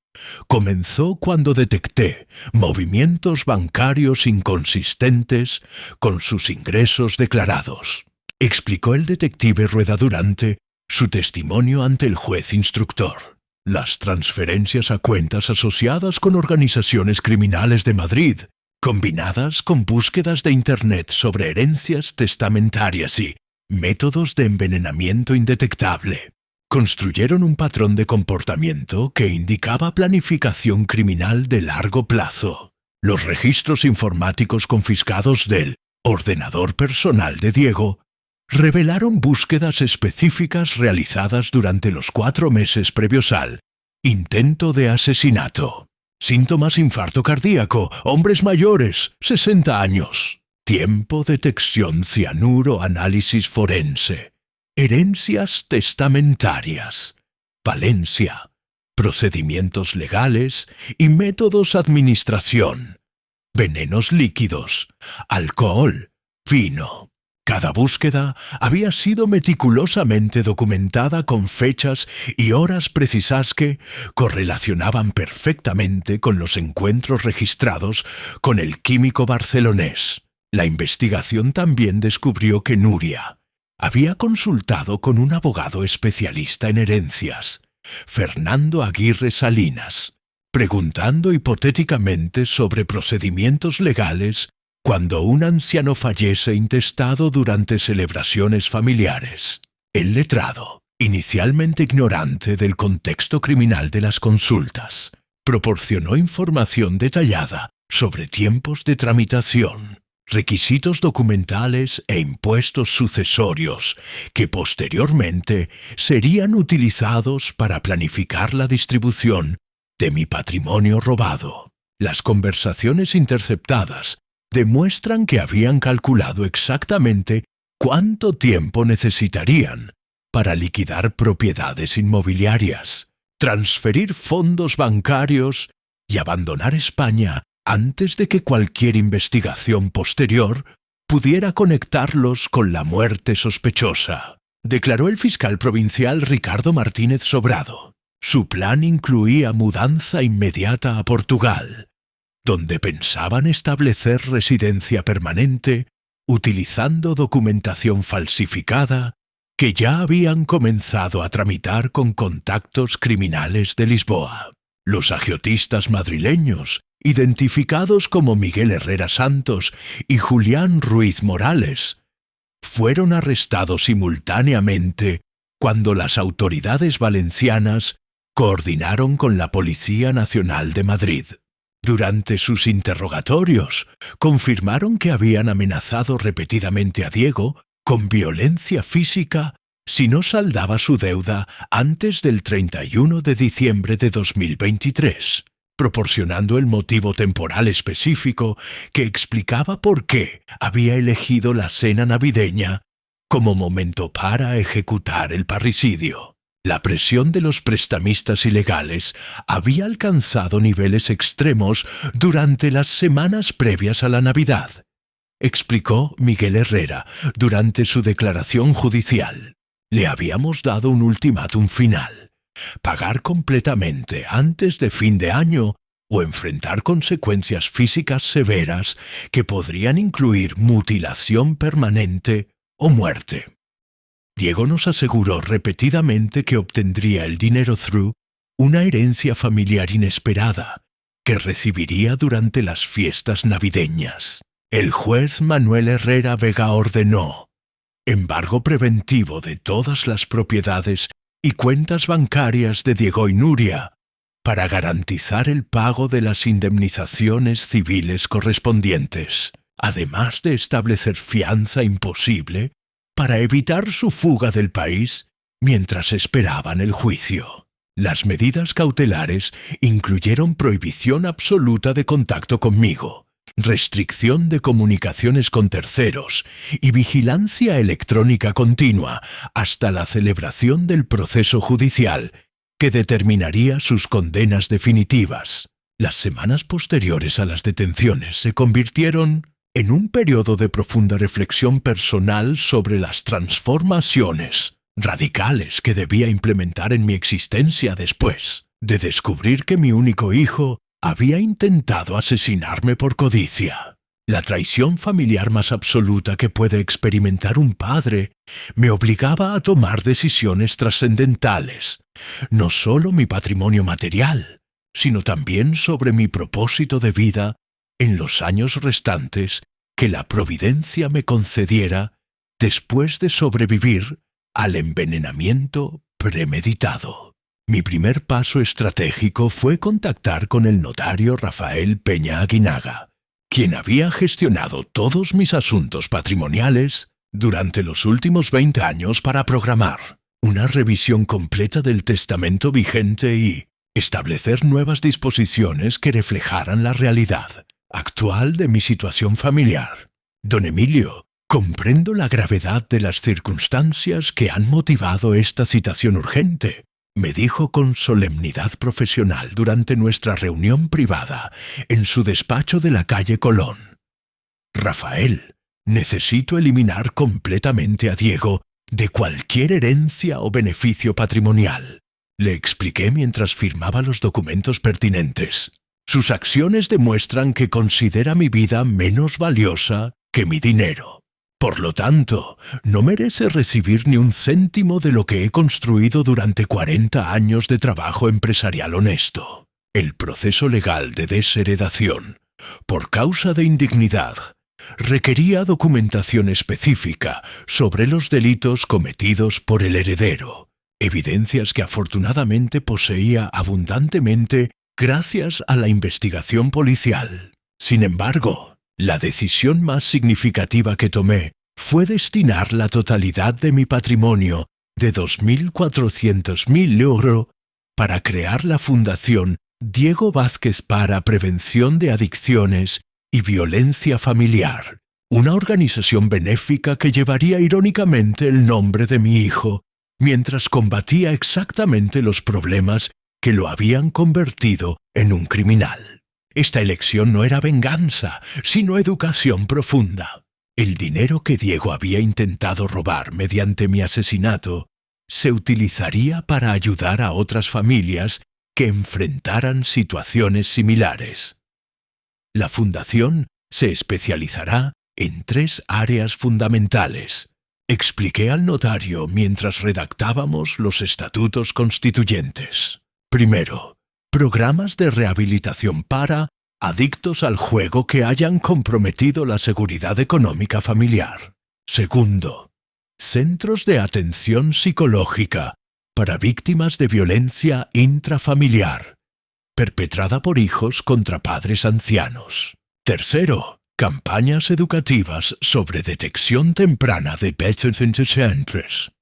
comenzó cuando detecté movimientos bancarios inconsistentes con sus ingresos declarados, explicó el detective Rueda durante su testimonio ante el juez instructor. Las transferencias a cuentas asociadas con organizaciones criminales de Madrid, combinadas con búsquedas de Internet sobre herencias testamentarias y métodos de envenenamiento indetectable, construyeron un patrón de comportamiento que indicaba planificación criminal de largo plazo. Los registros informáticos confiscados del ordenador personal de Diego revelaron búsquedas específicas realizadas durante los 4 meses previos al intento de asesinato. Síntomas: infarto cardíaco, hombres mayores, 60 años. Tiempo: detección cianuro, análisis forense. Herencias testamentarias. Valencia. Procedimientos legales y métodos: administración. Venenos líquidos, alcohol, vino. Cada búsqueda había sido meticulosamente documentada con fechas y horas precisas que correlacionaban perfectamente con los encuentros registrados con el químico barcelonés. La investigación también descubrió que Nuria había consultado con un abogado especialista en herencias, Fernando Aguirre Salinas, preguntando hipotéticamente sobre procedimientos legales cuando un anciano fallece intestado durante celebraciones familiares. El letrado, inicialmente ignorante del contexto criminal de las consultas, proporcionó información detallada sobre tiempos de tramitación, requisitos documentales e impuestos sucesorios que posteriormente serían utilizados para planificar la distribución de mi patrimonio robado. Las conversaciones interceptadas demuestran que habían calculado exactamente cuánto tiempo necesitarían para liquidar propiedades inmobiliarias, transferir fondos bancarios y abandonar España antes de que cualquier investigación posterior pudiera conectarlos con la muerte sospechosa, declaró el fiscal provincial Ricardo Martínez Sobrado. Su plan incluía mudanza inmediata a Portugal, donde pensaban establecer residencia permanente utilizando documentación falsificada que ya habían comenzado a tramitar con contactos criminales de Lisboa. Los agiotistas madrileños, identificados como Miguel Herrera Santos y Julián Ruiz Morales, fueron arrestados simultáneamente cuando las autoridades valencianas coordinaron con la Policía Nacional de Madrid. Durante sus interrogatorios, confirmaron que habían amenazado repetidamente a Diego con violencia física si no saldaba su deuda antes del 31 de diciembre de 2023, proporcionando el motivo temporal específico que explicaba por qué había elegido la cena navideña como momento para ejecutar el parricidio. La presión de los prestamistas ilegales había alcanzado niveles extremos durante las semanas previas a la Navidad, explicó Miguel Herrera durante su declaración judicial. Le habíamos dado un ultimátum final: pagar completamente antes de fin de año o enfrentar consecuencias físicas severas que podrían incluir mutilación permanente o muerte. Diego nos aseguró repetidamente que obtendría el dinero through una herencia familiar inesperada que recibiría durante las fiestas navideñas. El juez Manuel Herrera Vega ordenó embargo preventivo de todas las propiedades y cuentas bancarias de Diego y Nuria para garantizar el pago de las indemnizaciones civiles correspondientes, además de establecer fianza imposible para evitar su fuga del país mientras esperaban el juicio. Las medidas cautelares incluyeron prohibición absoluta de contacto conmigo, restricción de comunicaciones con terceros y vigilancia electrónica continua hasta la celebración del proceso judicial que determinaría sus condenas definitivas. Las semanas posteriores a las detenciones se convirtieron en un periodo de profunda reflexión personal sobre las transformaciones radicales que debía implementar en mi existencia después de descubrir que mi único hijo había intentado asesinarme por codicia. La traición familiar más absoluta que puede experimentar un padre me obligaba a tomar decisiones trascendentales, no solo mi patrimonio material, sino también sobre mi propósito de vida en los años restantes que la providencia me concediera después de sobrevivir al envenenamiento premeditado. Mi primer paso estratégico fue contactar con el notario Rafael Peña Aguinaga, quien había gestionado todos mis asuntos patrimoniales durante los últimos 20 años para programar una revisión completa del testamento vigente y establecer nuevas disposiciones que reflejaran la realidad actual de mi situación familiar. Don Emilio, comprendo la gravedad de las circunstancias que han motivado esta citación urgente, me dijo con solemnidad profesional durante nuestra reunión privada en su despacho de la calle Colón. Rafael, necesito eliminar completamente a Diego de cualquier herencia o beneficio patrimonial, le expliqué mientras firmaba los documentos pertinentes. Sus acciones demuestran que considera mi vida menos valiosa que mi dinero. Por lo tanto, no merece recibir ni un céntimo de lo que he construido durante 40 años de trabajo empresarial honesto. El proceso legal de desheredación, por causa de indignidad, requería documentación específica sobre los delitos cometidos por el heredero, evidencias que afortunadamente poseía abundantemente gracias a la investigación policial. Sin embargo, la decisión más significativa que tomé fue destinar la totalidad de mi patrimonio de 2.400.000 euros para crear la Fundación Diego Vázquez para Prevención de Adicciones y Violencia Familiar, una organización benéfica que llevaría irónicamente el nombre de mi hijo, mientras combatía exactamente los problemas que lo habían convertido en un criminal. Esta elección no era venganza, sino educación profunda. El dinero que Diego había intentado robar mediante mi asesinato se utilizaría para ayudar a otras familias que enfrentaran situaciones similares. La fundación se especializará en 3 áreas fundamentales, expliqué al notario mientras redactábamos los estatutos constituyentes. Primero, programas de rehabilitación para adictos al juego que hayan comprometido la seguridad económica familiar. Segundo, centros de atención psicológica para víctimas de violencia intrafamiliar, perpetrada por hijos contra padres ancianos. Tercero, campañas educativas sobre detección temprana de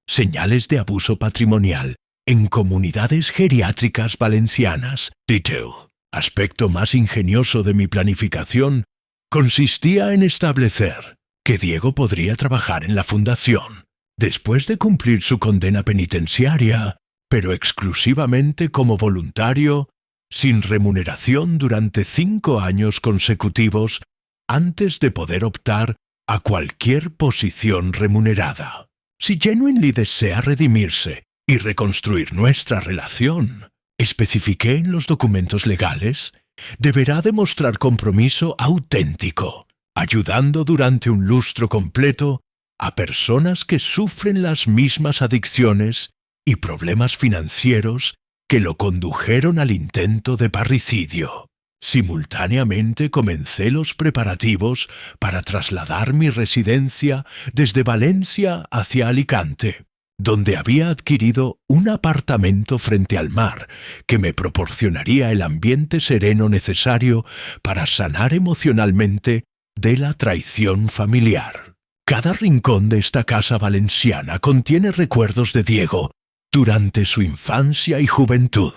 señales de abuso patrimonial en comunidades geriátricas valencianas. Detail. Aspecto más ingenioso de mi planificación consistía en establecer que Diego podría trabajar en la fundación después de cumplir su condena penitenciaria, pero exclusivamente como voluntario, sin remuneración durante 5 años consecutivos antes de poder optar a cualquier posición remunerada. Si Genuinely desea redimirse y reconstruir nuestra relación, especifiqué en los documentos legales, deberá demostrar compromiso auténtico, ayudando durante un lustro completo a personas que sufren las mismas adicciones y problemas financieros que lo condujeron al intento de parricidio. Simultáneamente comencé los preparativos para trasladar mi residencia desde Valencia hacia Alicante, donde había adquirido un apartamento frente al mar que me proporcionaría el ambiente sereno necesario para sanar emocionalmente de la traición familiar. Cada rincón de esta casa valenciana contiene recuerdos de Diego durante su infancia y juventud.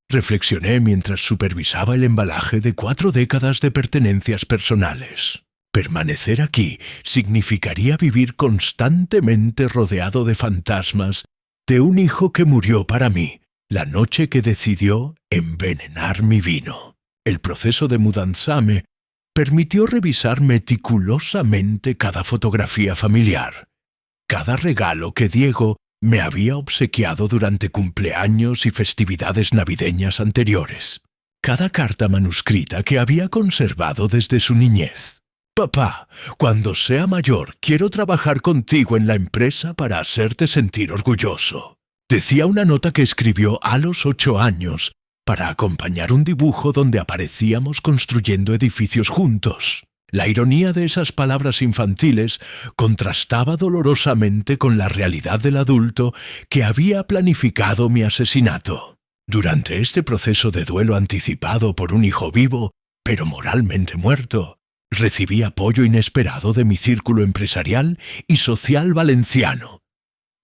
Reflexioné mientras supervisaba el embalaje de 4 décadas de pertenencias personales. Permanecer aquí significaría vivir constantemente rodeado de fantasmas de un hijo que murió para mí la noche que decidió envenenar mi vino. El proceso de mudanza me permitió revisar meticulosamente cada fotografía familiar, cada regalo que Diego me había obsequiado durante cumpleaños y festividades navideñas anteriores, cada carta manuscrita que había conservado desde su niñez. Papá, cuando sea mayor quiero trabajar contigo en la empresa para hacerte sentir orgulloso, decía una nota que escribió a los 8 años para acompañar un dibujo donde aparecíamos construyendo edificios juntos. La ironía de esas palabras infantiles contrastaba dolorosamente con la realidad del adulto que había planificado mi asesinato. Durante este proceso de duelo anticipado por un hijo vivo, pero moralmente muerto, recibí apoyo inesperado de mi círculo empresarial y social valenciano.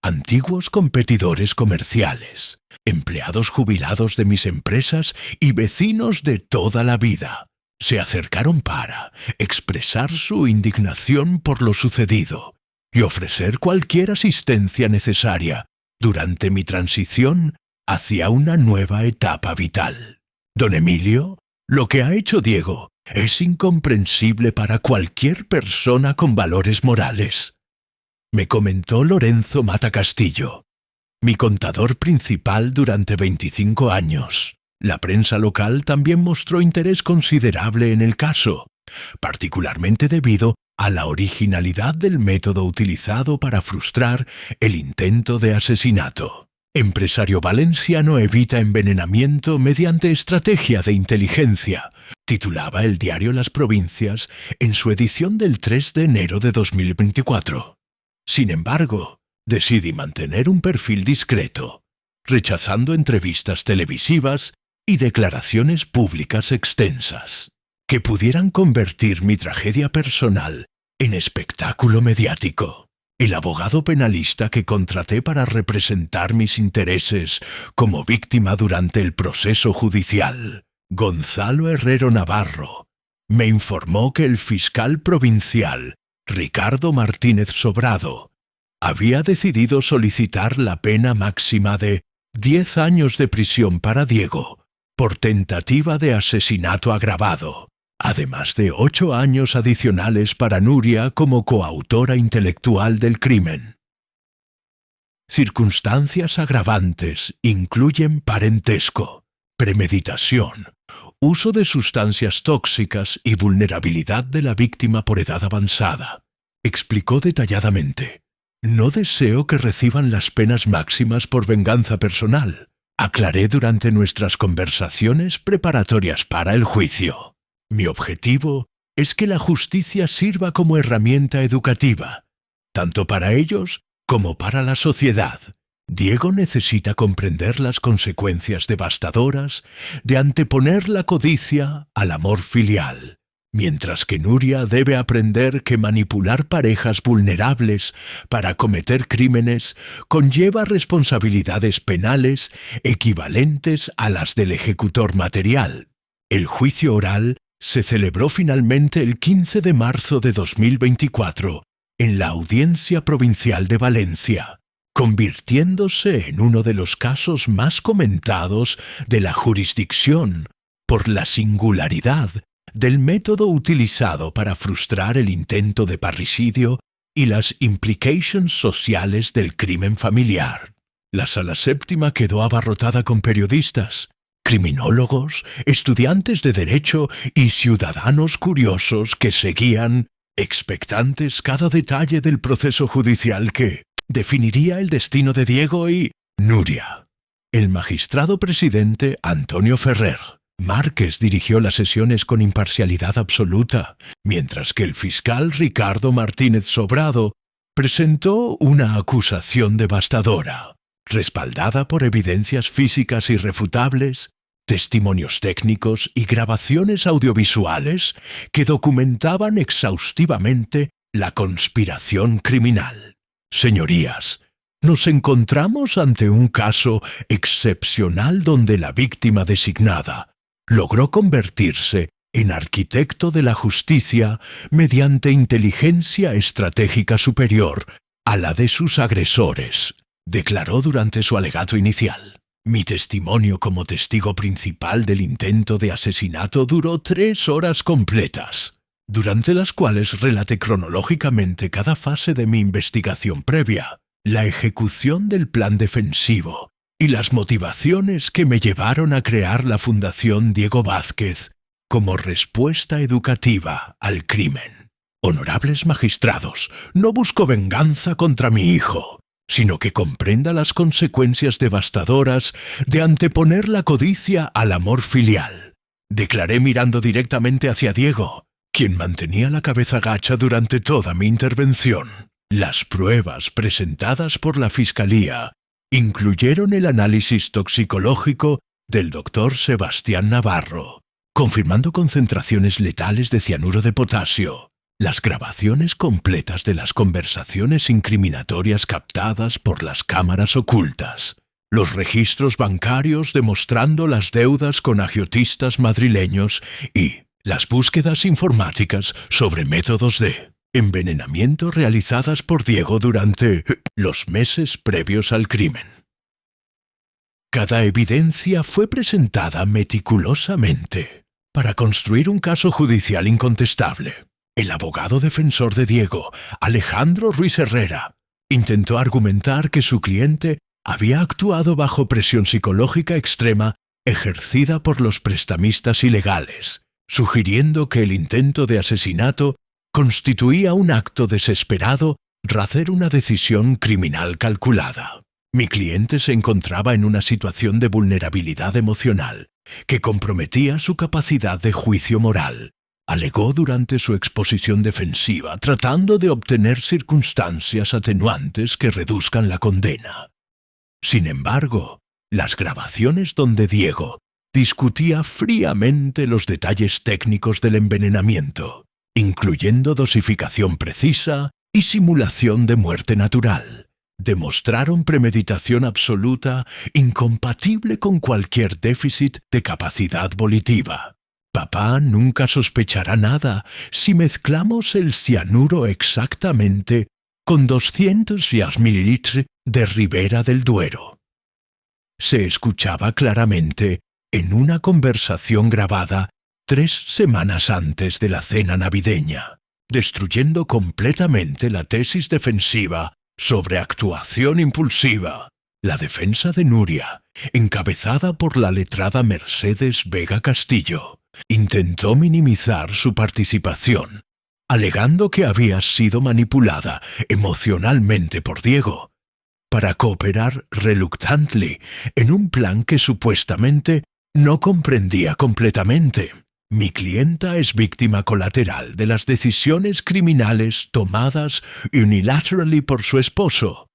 Antiguos competidores comerciales, empleados jubilados de mis empresas y vecinos de toda la vida se acercaron para expresar su indignación por lo sucedido y ofrecer cualquier asistencia necesaria durante mi transición hacia una nueva etapa vital. Don Emilio, lo que ha hecho Diego es incomprensible para cualquier persona con valores morales, me comentó Lorenzo Mata Castillo, mi contador principal durante 25 años. La prensa local también mostró interés considerable en el caso, particularmente debido a la originalidad del método utilizado para frustrar el intento de asesinato. Empresario valenciano evita envenenamiento mediante estrategia de inteligencia, titulaba el diario Las Provincias en su edición del 3 de enero de 2024. Sin embargo, decidí mantener un perfil discreto, rechazando entrevistas televisivas y declaraciones públicas extensas, que pudieran convertir mi tragedia personal en espectáculo mediático. El abogado penalista que contraté para representar mis intereses como víctima durante el proceso judicial, Gonzalo Herrero Navarro, me informó que el fiscal provincial, Ricardo Martínez Sobrado, había decidido solicitar la pena máxima de 10 años de prisión para Diego por tentativa de asesinato agravado, además de 8 años adicionales para Nuria como coautora intelectual del crimen. Circunstancias agravantes incluyen parentesco, premeditación, uso de sustancias tóxicas y vulnerabilidad de la víctima por edad avanzada, explicó detalladamente. No deseo que reciban las penas máximas por venganza personal, aclaré durante nuestras conversaciones preparatorias para el juicio. Mi objetivo es que la justicia sirva como herramienta educativa, tanto para ellos como para la sociedad. Diego necesita comprender las consecuencias devastadoras de anteponer la codicia al amor filial, mientras que Nuria debe aprender que manipular parejas vulnerables para cometer crímenes conlleva responsabilidades penales equivalentes a las del ejecutor material. El juicio oral se celebró finalmente el 15 de marzo de 2024 en la Audiencia Provincial de Valencia, convirtiéndose en uno de los casos más comentados de la jurisdicción por la singularidad del método utilizado para frustrar el intento de parricidio y las implications sociales del crimen familiar. La sala séptima quedó abarrotada con periodistas, criminólogos, estudiantes de derecho y ciudadanos curiosos que seguían, expectantes, cada detalle del proceso judicial que definiría el destino de Diego y Nuria. El magistrado presidente Antonio Ferrer Márquez dirigió las sesiones con imparcialidad absoluta, mientras que el fiscal Ricardo Martínez Sobrado presentó una acusación devastadora, respaldada por evidencias físicas irrefutables, testimonios técnicos y grabaciones audiovisuales que documentaban exhaustivamente la conspiración criminal. Señorías, nos encontramos ante un caso excepcional donde la víctima designada logró convertirse en arquitecto de la justicia mediante inteligencia estratégica superior a la de sus agresores, declaró durante su alegato inicial. Mi testimonio como testigo principal del intento de asesinato duró 3 horas completas, durante las cuales relaté cronológicamente cada fase de mi investigación previa, la ejecución del plan defensivo y las motivaciones que me llevaron a crear la Fundación Diego Vázquez como respuesta educativa al crimen. Honorables magistrados, no busco venganza contra mi hijo, sino que comprenda las consecuencias devastadoras de anteponer la codicia al amor filial, declaré mirando directamente hacia Diego, quien mantenía la cabeza gacha durante toda mi intervención. Las pruebas presentadas por la Fiscalía incluyeron el análisis toxicológico del doctor Sebastián Navarro, confirmando concentraciones letales de cianuro de potasio, las grabaciones completas de las conversaciones incriminatorias captadas por las cámaras ocultas, los registros bancarios demostrando las deudas con agiotistas madrileños y las búsquedas informáticas sobre métodos de envenenamiento realizadas por Diego durante los meses previos al crimen. Cada evidencia fue presentada meticulosamente para construir un caso judicial incontestable. El abogado defensor de Diego, Alejandro Ruiz Herrera, intentó argumentar que su cliente había actuado bajo presión psicológica extrema ejercida por los prestamistas ilegales, sugiriendo que el intento de asesinato constituía un acto desesperado hacer una decisión criminal calculada. Mi cliente se encontraba en una situación de vulnerabilidad emocional que comprometía su capacidad de juicio moral, alegó durante su exposición defensiva, tratando de obtener circunstancias atenuantes que reduzcan la condena. Sin embargo, las grabaciones donde Diego discutía fríamente los detalles técnicos del envenenamiento, incluyendo dosificación precisa y simulación de muerte natural, demostraron premeditación absoluta incompatible con cualquier déficit de capacidad volitiva. Papá nunca sospechará nada si mezclamos el cianuro exactamente con 200 mililitros de Ribera del Duero. Se escuchaba claramente en una conversación grabada 3 semanas antes de la cena navideña, destruyendo completamente la tesis defensiva sobre actuación impulsiva. La defensa de Nuria, encabezada por la letrada Mercedes Vega Castillo, intentó minimizar su participación, alegando que había sido manipulada emocionalmente por Diego para cooperar reluctantly en un plan que supuestamente no comprendía completamente. Mi clienta es víctima colateral de las decisiones criminales tomadas unilaterally por su esposo,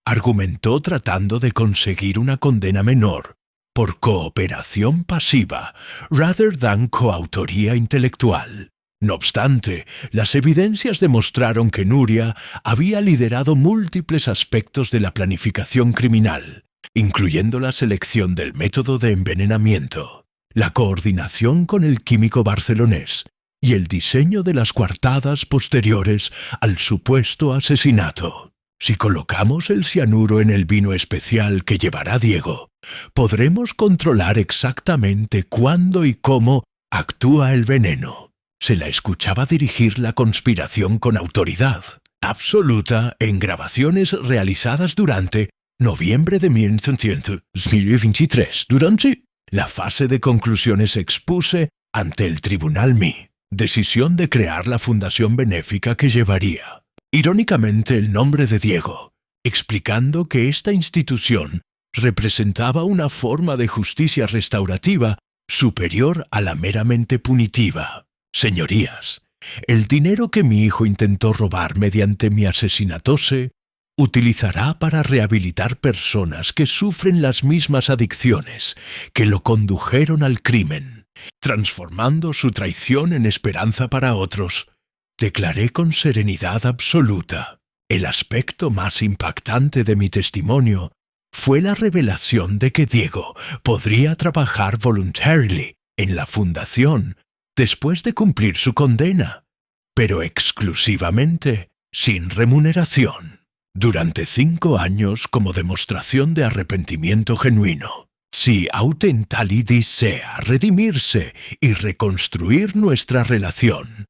argumentó tratando de conseguir una condena menor por cooperación pasiva rather than coautoría intelectual. No obstante, las evidencias demostraron que Nuria había liderado múltiples aspectos de la planificación criminal, incluyendo la selección del método de envenenamiento, la coordinación con el químico barcelonés y el diseño de las coartadas posteriores al supuesto asesinato. Si colocamos el cianuro en el vino especial que llevará Diego, podremos controlar exactamente cuándo y cómo actúa el veneno. Se la escuchaba dirigir la conspiración con autoridad absoluta en grabaciones realizadas durante noviembre de 1923. Durante la fase de conclusiones expuse ante el Tribunal Mi decisión de crear la fundación benéfica que llevaría, irónicamente, el nombre de Diego, explicando que esta institución representaba una forma de justicia restaurativa superior a la meramente punitiva. Señorías, el dinero que mi hijo intentó robar mediante mi asesinato se utilizará para rehabilitar personas que sufren las mismas adicciones que lo condujeron al crimen, transformando su traición en esperanza para otros. Declaré con serenidad absoluta. El aspecto más impactante de mi testimonio fue la revelación de que Diego podría trabajar voluntarily en la fundación después de cumplir su condena, pero exclusivamente sin remuneración, durante 5 años como demostración de arrepentimiento genuino. Si Autentali desea redimirse y reconstruir nuestra relación,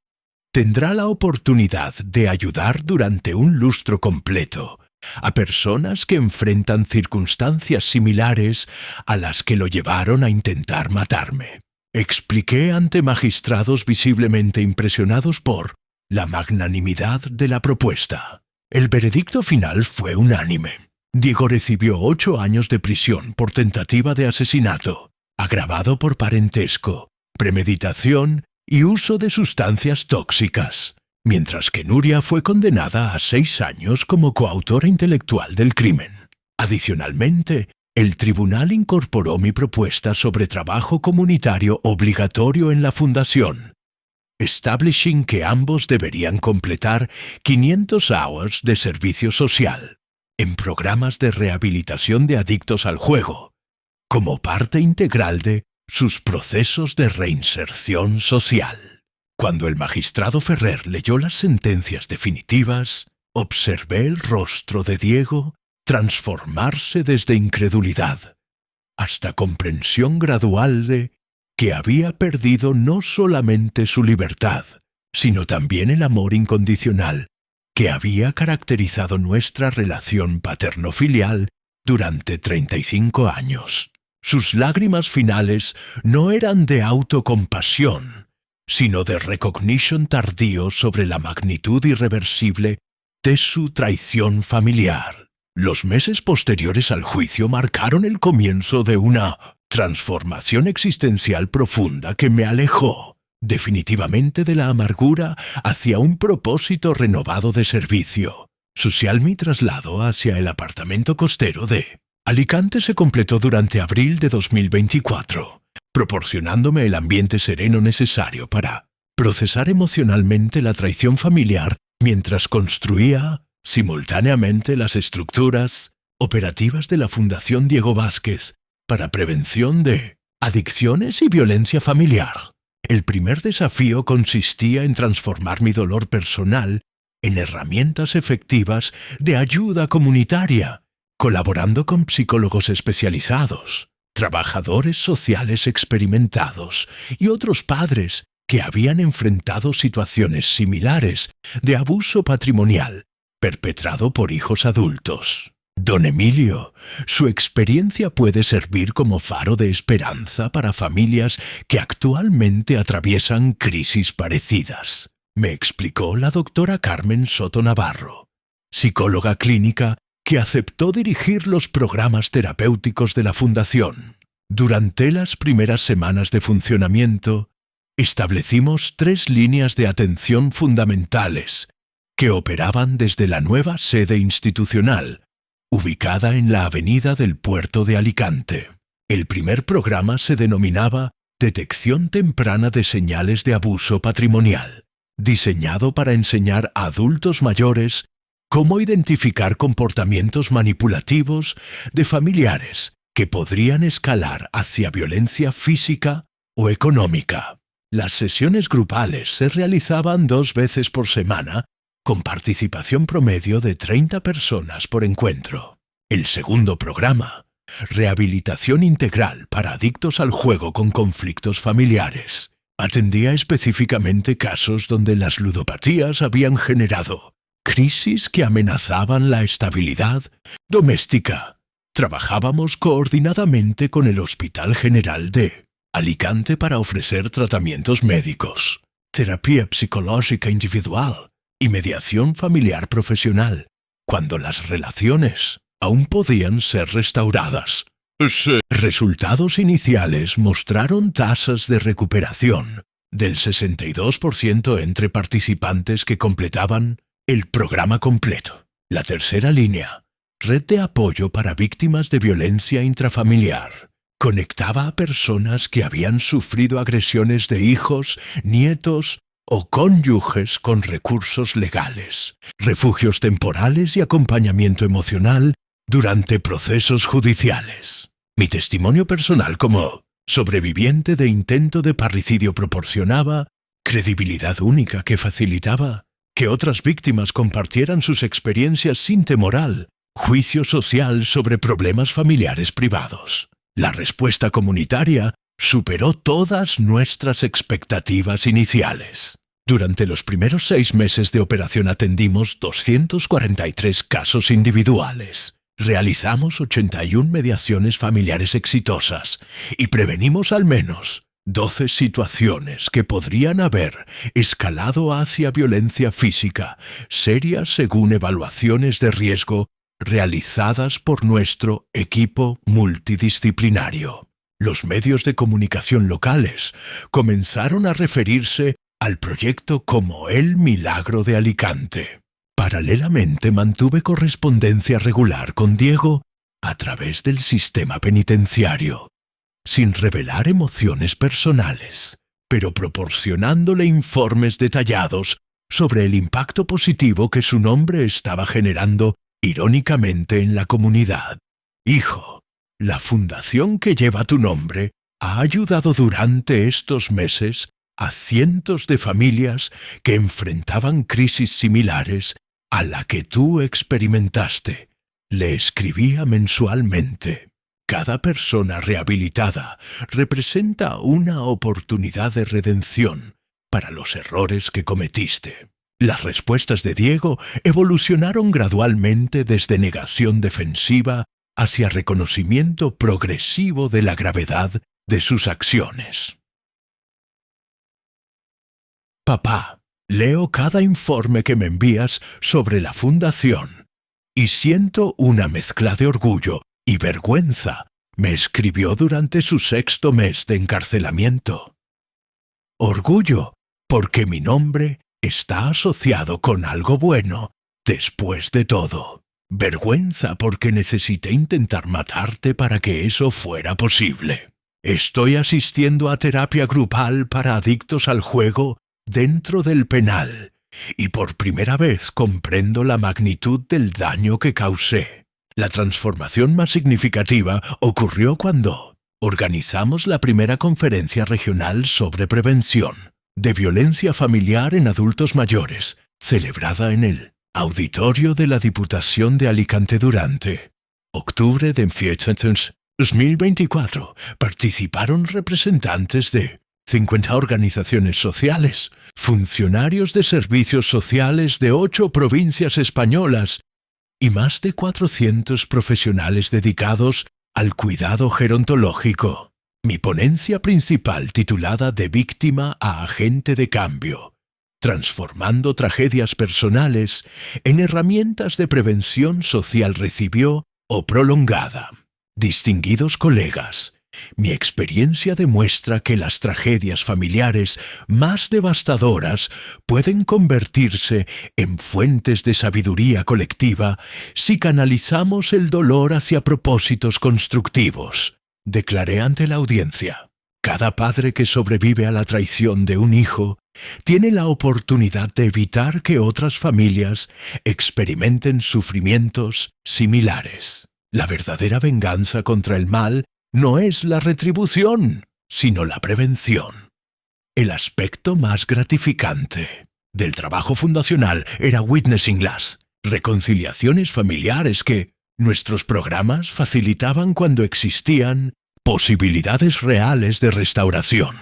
tendrá la oportunidad de ayudar durante un lustro completo a personas que enfrentan circunstancias similares a las que lo llevaron a intentar matarme. Expliqué ante magistrados visiblemente impresionados por la magnanimidad de la propuesta. El veredicto final fue unánime. Diego recibió 8 años de prisión por tentativa de asesinato, agravado por parentesco, premeditación y uso de sustancias tóxicas, mientras que Nuria fue condenada a 6 años como coautora intelectual del crimen. Adicionalmente, el tribunal incorporó mi propuesta sobre trabajo comunitario obligatorio en la fundación, establishing que ambos deberían completar 500 hours de servicio social en programas de rehabilitación de adictos al juego, como parte integral de sus procesos de reinserción social. Cuando el magistrado Ferrer leyó las sentencias definitivas, observé el rostro de Diego transformarse desde incredulidad hasta comprensión gradual de que había perdido no solamente su libertad, sino también el amor incondicional que había caracterizado nuestra relación paterno-filial durante 35 años. Sus lágrimas finales no eran de autocompasión, sino de recognition tardío sobre la magnitud irreversible de su traición familiar. Los meses posteriores al juicio marcaron el comienzo de una transformación existencial profunda que me alejó definitivamente de la amargura hacia un propósito renovado de servicio social. Mi traslado hacia el apartamento costero de Alicante se completó durante abril de 2024, proporcionándome el ambiente sereno necesario para procesar emocionalmente la traición familiar mientras construía simultáneamente las estructuras operativas de la Fundación Diego Vázquez para prevención de adicciones y violencia familiar. El primer desafío consistía en transformar mi dolor personal en herramientas efectivas de ayuda comunitaria, colaborando con psicólogos especializados, trabajadores sociales experimentados y otros padres que habían enfrentado situaciones similares de abuso patrimonial perpetrado por hijos adultos. Don Emilio, su experiencia puede servir como faro de esperanza para familias que actualmente atraviesan crisis parecidas, me explicó la doctora Carmen Soto Navarro, psicóloga clínica que aceptó dirigir los programas terapéuticos de la Fundación. Durante las primeras semanas de funcionamiento, establecimos 3 líneas de atención fundamentales que operaban desde la nueva sede institucional, ubicada en la Avenida del Puerto de Alicante. El primer programa se denominaba Detección Temprana de Señales de Abuso Patrimonial, diseñado para enseñar a adultos mayores cómo identificar comportamientos manipulativos de familiares que podrían escalar hacia violencia física o económica. Las sesiones grupales se realizaban 2 veces por semana, con participación promedio de 30 personas por encuentro. El segundo programa, Rehabilitación Integral para Adictos al Juego con Conflictos Familiares, atendía específicamente casos donde las ludopatías habían generado crisis que amenazaban la estabilidad doméstica. Trabajábamos coordinadamente con el Hospital General de Alicante para ofrecer tratamientos médicos, terapia psicológica individual y mediación familiar profesional, cuando las relaciones aún podían ser restauradas. Sí. Resultados iniciales mostraron tasas de recuperación del 62% entre participantes que completaban el programa completo. La tercera línea, Red de Apoyo para Víctimas de Violencia Intrafamiliar, conectaba a personas que habían sufrido agresiones de hijos, nietos o cónyuges con recursos legales, refugios temporales y acompañamiento emocional durante procesos judiciales. Mi testimonio personal como sobreviviente de intento de parricidio proporcionaba credibilidad única que facilitaba que otras víctimas compartieran sus experiencias sin temor al juicio social sobre problemas familiares privados. La respuesta comunitaria superó todas nuestras expectativas iniciales. Durante los primeros 6 meses de operación atendimos 243 casos individuales. Realizamos 81 mediaciones familiares exitosas y prevenimos al menos 12 situaciones que podrían haber escalado hacia violencia física seria según evaluaciones de riesgo realizadas por nuestro equipo multidisciplinario. Los medios de comunicación locales comenzaron a referirse al proyecto como el Milagro de Alicante. Paralelamente mantuve correspondencia regular con Diego a través del sistema penitenciario, sin revelar emociones personales, pero proporcionándole informes detallados sobre el impacto positivo que su nombre estaba generando irónicamente en la comunidad. Hijo, la fundación que lleva tu nombre ha ayudado durante estos meses a cientos de familias que enfrentaban crisis similares a la que tú experimentaste. Le escribía mensualmente. Cada persona rehabilitada representa una oportunidad de redención para los errores que cometiste. Las respuestas de Diego evolucionaron gradualmente desde negación defensiva hacia reconocimiento progresivo de la gravedad de sus acciones. Papá, leo cada informe que me envías sobre la fundación y siento una mezcla de orgullo y vergüenza, me escribió durante su 6º mes de encarcelamiento. Orgullo, porque mi nombre está asociado con algo bueno, después de todo. Vergüenza, porque necesité intentar matarte para que eso fuera posible. Estoy asistiendo a terapia grupal para adictos al juego dentro del penal, y por primera vez comprendo la magnitud del daño que causé. La transformación más significativa ocurrió cuando organizamos la primera conferencia regional sobre prevención de violencia familiar en adultos mayores, celebrada en el Auditorio de la Diputación de Alicante durante octubre de 2024. Participaron representantes de 50 organizaciones sociales, funcionarios de servicios sociales de 8 provincias españolas y más de 400 profesionales dedicados al cuidado gerontológico. Mi ponencia principal, titulada De víctima a agente de cambio, transformando tragedias personales en herramientas de prevención social, recibió prolongada. Distinguidos colegas, mi experiencia demuestra que las tragedias familiares más devastadoras pueden convertirse en fuentes de sabiduría colectiva si canalizamos el dolor hacia propósitos constructivos. Declaré ante la audiencia: cada padre que sobrevive a la traición de un hijo tiene la oportunidad de evitar que otras familias experimenten sufrimientos similares. La verdadera venganza contra el mal no es la retribución, sino la prevención. El aspecto más gratificante del trabajo fundacional era witnessing las reconciliaciones familiares que nuestros programas facilitaban cuando existían posibilidades reales de restauración.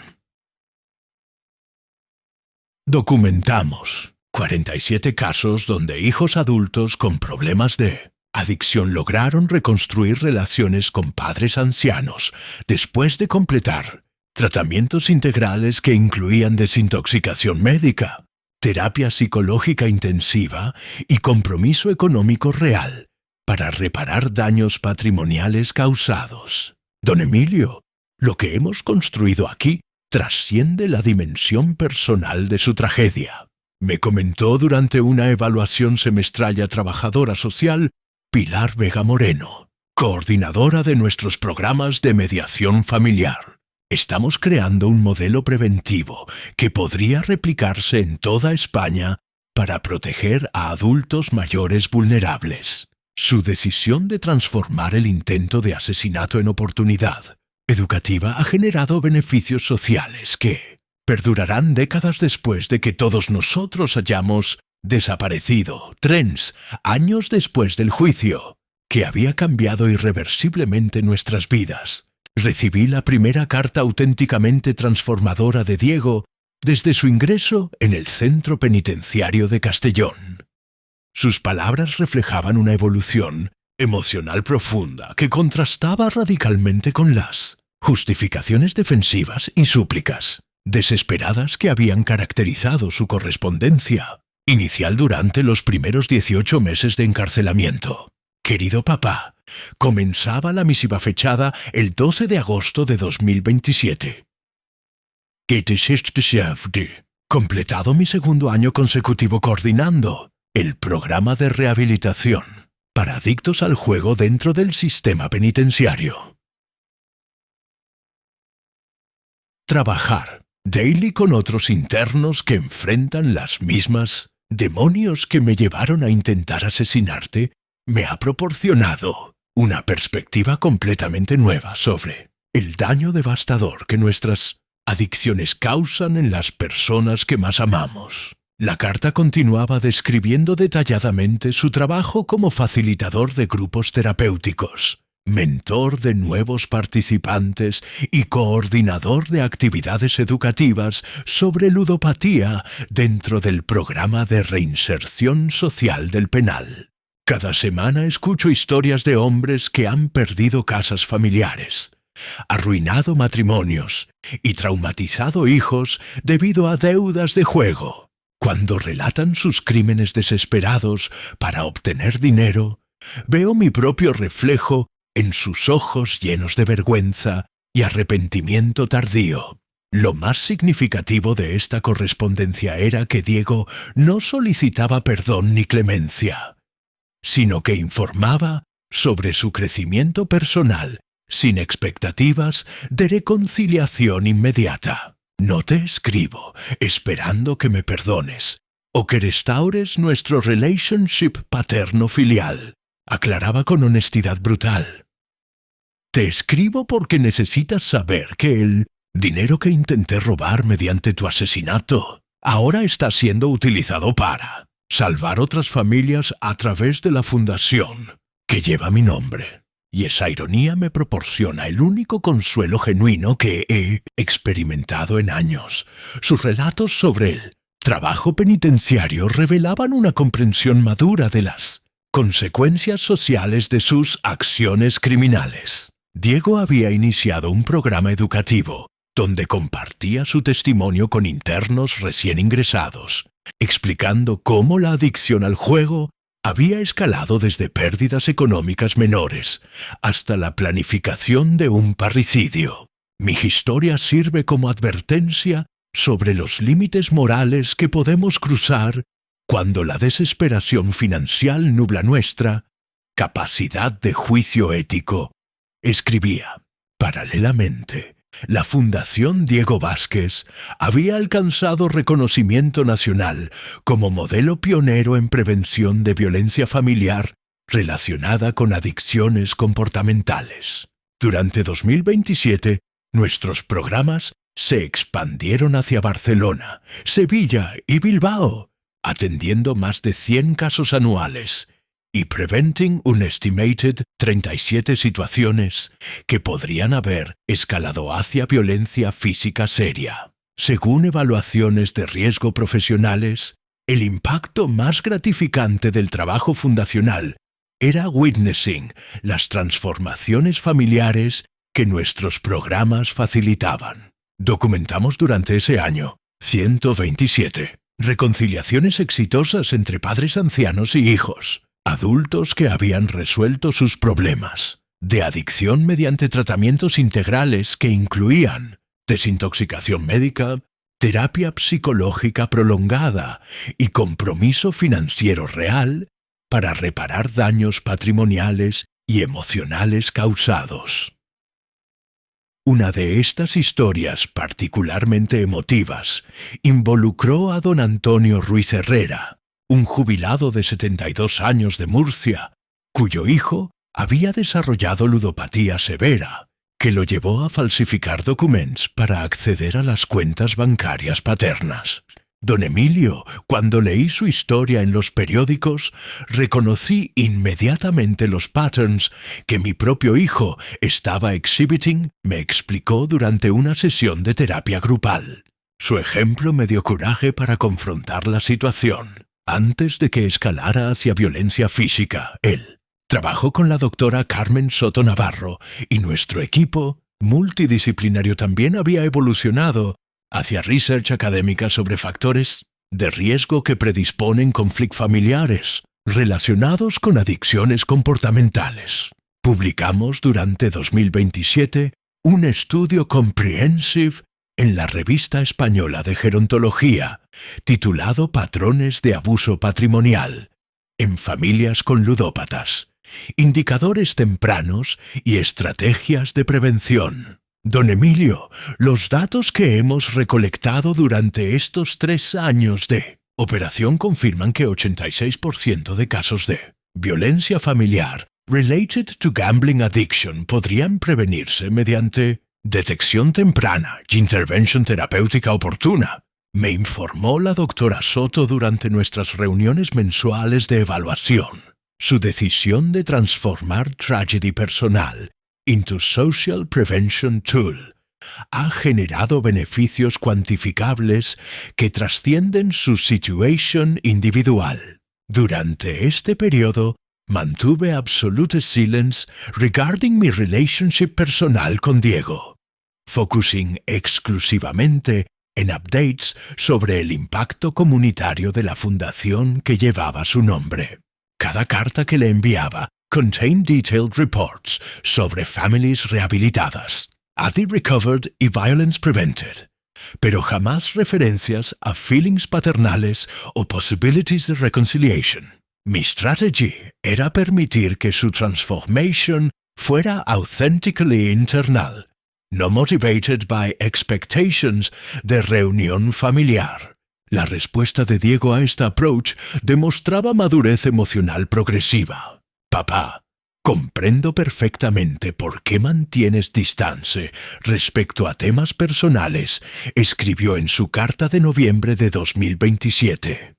Documentamos 47 casos donde hijos adultos con problemas de adicción lograron reconstruir relaciones con padres ancianos después de completar tratamientos integrales que incluían desintoxicación médica, terapia psicológica intensiva y compromiso económico real para reparar daños patrimoniales causados. Don Emilio, lo que hemos construido aquí trasciende la dimensión personal de su tragedia, me comentó durante una evaluación semestral a trabajadora social Pilar Vega Moreno, coordinadora de nuestros programas de mediación familiar. Estamos creando un modelo preventivo que podría replicarse en toda España para proteger a adultos mayores vulnerables. Su decisión de transformar el intento de asesinato en oportunidad educativa ha generado beneficios sociales que perdurarán décadas después de que todos nosotros hayamos desaparecido. Trens, años después del juicio, que había cambiado irreversiblemente nuestras vidas. Recibí la primera carta auténticamente transformadora de Diego desde su ingreso en el centro penitenciario de Castellón. Sus palabras reflejaban una evolución emocional profunda que contrastaba radicalmente con las justificaciones defensivas y súplicas desesperadas que habían caracterizado su correspondencia inicial durante los primeros 18 meses de encarcelamiento. Querido papá, comenzaba la misiva fechada el 12 de agosto de 2027. Completado mi segundo año consecutivo coordinando el programa de rehabilitación para adictos al juego dentro del sistema penitenciario. Trabajar daily con otros internos que enfrentan las mismas demonios que me llevaron a intentar asesinarte me ha proporcionado una perspectiva completamente nueva sobre el daño devastador que nuestras adicciones causan en las personas que más amamos. La carta continuaba describiendo detalladamente su trabajo como facilitador de grupos terapéuticos, mentor de nuevos participantes y coordinador de actividades educativas sobre ludopatía dentro del programa de reinserción social del penal. Cada semana escucho historias de hombres que han perdido casas familiares, arruinado matrimonios y traumatizado hijos debido a deudas de juego. Cuando relatan sus crímenes desesperados para obtener dinero, veo mi propio reflejo en sus ojos llenos de vergüenza y arrepentimiento tardío. Lo más significativo de esta correspondencia era que Diego no solicitaba perdón ni clemencia, sino que informaba sobre su crecimiento personal sin expectativas de reconciliación inmediata. No te escribo esperando que me perdones o que restaures nuestro relationship paterno-filial, aclaraba con honestidad brutal. Te escribo porque necesitas saber que el dinero que intenté robar mediante tu asesinato ahora está siendo utilizado para salvar otras familias a través de la fundación que lleva mi nombre. Y esa ironía me proporciona el único consuelo genuino que he experimentado en años. Sus relatos sobre el trabajo penitenciario revelaban una comprensión madura de las consecuencias sociales de sus acciones criminales. Diego había iniciado un programa educativo donde compartía su testimonio con internos recién ingresados, explicando cómo la adicción al juego había escalado desde pérdidas económicas menores hasta la planificación de un parricidio. Mi historia sirve como advertencia sobre los límites morales que podemos cruzar cuando la desesperación financiera nubla nuestra capacidad de juicio ético. Escribía. Paralelamente, la Fundación Diego Vázquez había alcanzado reconocimiento nacional como modelo pionero en prevención de violencia familiar relacionada con adicciones comportamentales. Durante 2027, nuestros programas se expandieron hacia Barcelona, Sevilla y Bilbao, atendiendo más de 100 casos anuales y preventing un estimated 37 situaciones que podrían haber escalado hacia violencia física seria. Según evaluaciones de riesgo profesionales, el impacto más gratificante del trabajo fundacional era witnessing las transformaciones familiares que nuestros programas facilitaban. Documentamos durante ese año 127 reconciliaciones exitosas entre padres ancianos y hijos, adultos que habían resuelto sus problemas de adicción mediante tratamientos integrales que incluían desintoxicación médica, terapia psicológica prolongada y compromiso financiero real para reparar daños patrimoniales y emocionales causados. Una de estas historias particularmente emotivas involucró a don Antonio Ruiz Herrera, un jubilado de 72 años de Murcia, cuyo hijo había desarrollado ludopatía severa, que lo llevó a falsificar documentos para acceder a las cuentas bancarias paternas. Don Emilio, cuando leí su historia en los periódicos, reconocí inmediatamente los patterns que mi propio hijo estaba exhibiting, me explicó durante una sesión de terapia grupal. Su ejemplo me dio coraje para confrontar la situación. Antes de que escalara hacia violencia física, él trabajó con la doctora Carmen Soto Navarro y nuestro equipo multidisciplinario también había evolucionado hacia research académica sobre factores de riesgo que predisponen conflictos familiares relacionados con adicciones comportamentales. Publicamos durante 2027 un estudio comprehensive en la Revista Española de Gerontología, titulado Patrones de abuso patrimonial en familias con ludópatas, indicadores tempranos y estrategias de prevención. Don Emilio, los datos que hemos recolectado durante estos 3 años de operación confirman que 86% de casos de violencia familiar related to gambling addiction podrían prevenirse mediante detección temprana y intervención terapéutica oportuna, me informó la doctora Soto durante nuestras reuniones mensuales de evaluación. Su decisión de transformar tragedy personal into Social Prevention Tool ha generado beneficios cuantificables que trascienden su situación individual. Durante este periodo, mantuve absolute silence regarding mi relationship personal con Diego, focusing exclusivamente en updates sobre el impacto comunitario de la fundación que llevaba su nombre. Cada carta que le enviaba contained detailed reports sobre families rehabilitadas, addict recovered y violence prevented, pero jamás referencias a feelings paternales o possibilities de reconciliation. Mi strategy era permitir que su transformation fuera authentically internal, no motivated by expectations de reunión familiar. La respuesta de Diego a este approach demostraba madurez emocional progresiva. Papá, comprendo perfectamente por qué mantienes distancia respecto a temas personales, escribió en su carta de noviembre de 2027.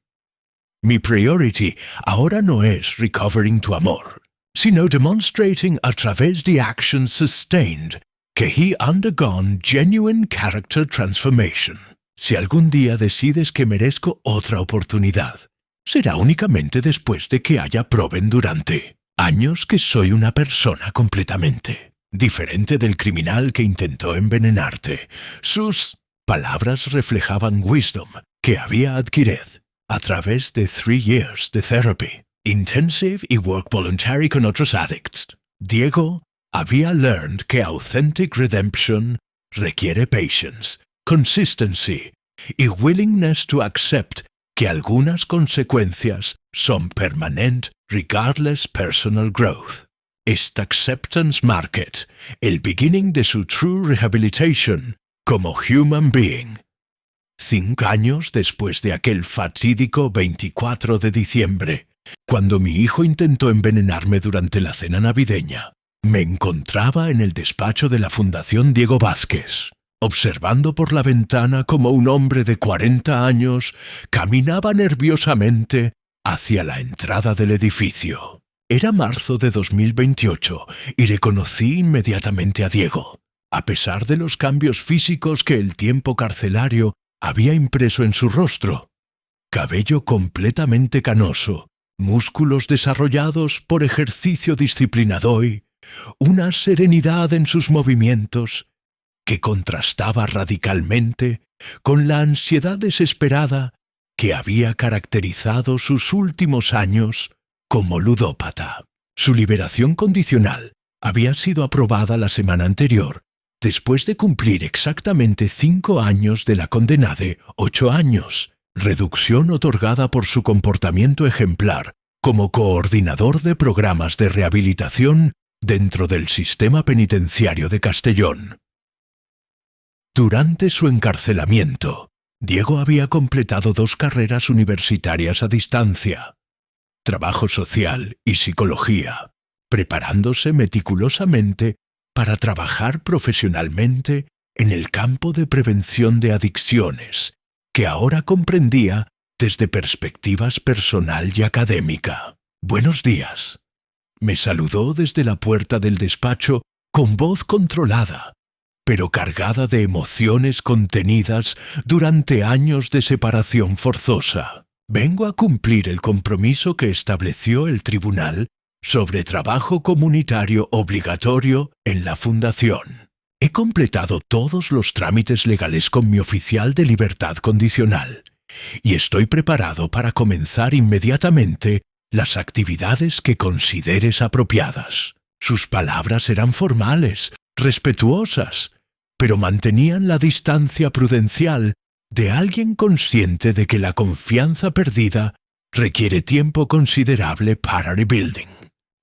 Mi priority ahora no es recovering tu amor, sino demonstrating a través de actions sustained que he undergone genuine character transformation. Si algún día decides que merezco otra oportunidad, será únicamente después de que haya proven durante años que soy una persona completamente diferente del criminal que intentó envenenarte. Sus palabras reflejaban wisdom que había adquirido a través de 3 years de therapy intensive y work voluntary con otros addicts. Diego había learned que authentic redemption requiere patience, consistency y willingness to accept que algunas consecuencias son permanent regardless personal growth. Esta acceptance marked el beginning de su true rehabilitation como human being. 5 años después de aquel fatídico 24 de diciembre, cuando mi hijo intentó envenenarme durante la cena navideña, me encontraba en el despacho de la Fundación Diego Vázquez, observando por la ventana como un hombre de 40 años caminaba nerviosamente hacia la entrada del edificio. Era marzo de 2028 y reconocí inmediatamente a Diego, a pesar de los cambios físicos que el tiempo carcelario había impreso en su rostro. Cabello completamente canoso, músculos desarrollados por ejercicio disciplinado y una serenidad en sus movimientos que contrastaba radicalmente con la ansiedad desesperada que había caracterizado sus últimos años como ludópata. Su liberación condicional había sido aprobada la semana anterior, después de cumplir exactamente 5 años de la condena de 8 años, reducción otorgada por su comportamiento ejemplar como coordinador de programas de rehabilitación dentro del sistema penitenciario de Castellón. Durante su encarcelamiento, Diego había completado 2 carreras universitarias a distancia, trabajo social y psicología, preparándose meticulosamente para trabajar profesionalmente en el campo de prevención de adicciones, que ahora comprendía desde perspectivas personal y académica. «Buenos días», me saludó desde la puerta del despacho con voz controlada, pero cargada de emociones contenidas durante años de separación forzosa. «Vengo a cumplir el compromiso que estableció el tribunal sobre trabajo comunitario obligatorio en la Fundación. He completado todos los trámites legales con mi oficial de libertad condicional y estoy preparado para comenzar inmediatamente las actividades que consideres apropiadas». Sus palabras eran formales, respetuosas, pero mantenían la distancia prudencial de alguien consciente de que la confianza perdida requiere tiempo considerable para rebuilding.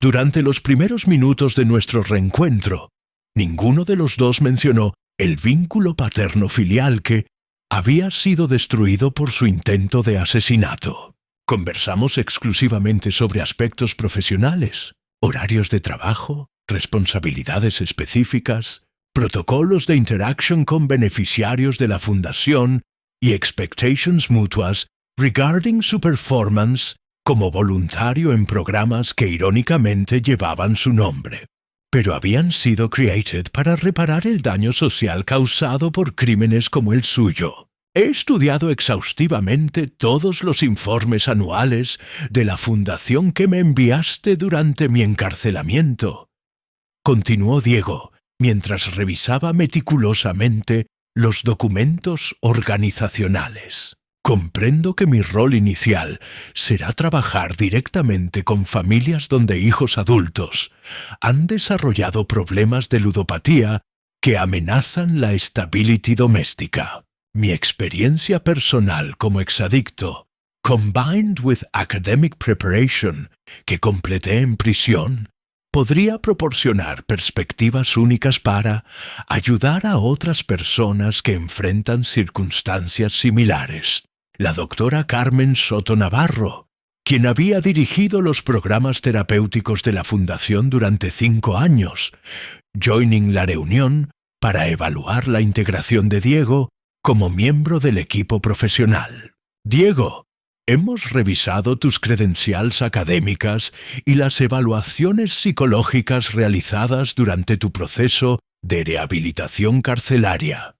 Durante los primeros minutos de nuestro reencuentro, ninguno de los dos mencionó el vínculo paterno-filial que había sido destruido por su intento de asesinato. Conversamos exclusivamente sobre aspectos profesionales, horarios de trabajo, responsabilidades específicas, protocolos de interacción con beneficiarios de la fundación y expectations mutuas regarding su performance como voluntario en programas que irónicamente llevaban su nombre, pero habían sido created para reparar el daño social causado por crímenes como el suyo. He estudiado exhaustivamente todos los informes anuales de la fundación que me enviaste durante mi encarcelamiento. Continuó Diego, mientras revisaba meticulosamente los documentos organizacionales. Comprendo que mi rol inicial será trabajar directamente con familias donde hijos adultos han desarrollado problemas de ludopatía que amenazan la estabilidad doméstica. Mi experiencia personal como exadicto, combined with academic preparation que completé en prisión, podría proporcionar perspectivas únicas para ayudar a otras personas que enfrentan circunstancias similares. La doctora Carmen Soto Navarro, quien había dirigido los programas terapéuticos de la Fundación durante 5 años, joining la reunión para evaluar la integración de Diego como miembro del equipo profesional. Diego, hemos revisado tus credenciales académicas y las evaluaciones psicológicas realizadas durante tu proceso de rehabilitación carcelaria,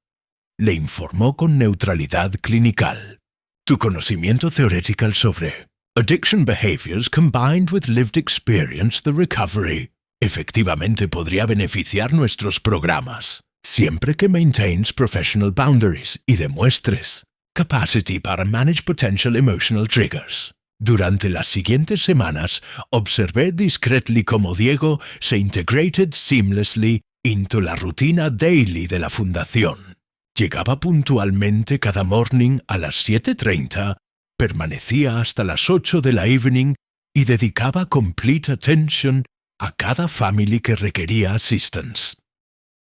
le informó con neutralidad clinical. Tu conocimiento teórico sobre addiction behaviors combined with lived experience de recovery efectivamente podría beneficiar nuestros programas, siempre que maintains professional boundaries y demuestres capacity para manage potential emotional triggers. Durante las siguientes semanas, observé discretely cómo Diego se integrated seamlessly into la rutina daily de la fundación. Llegaba puntualmente cada morning a las 7:30, permanecía hasta las 8 de la evening y dedicaba complete attention a cada family que requería assistance.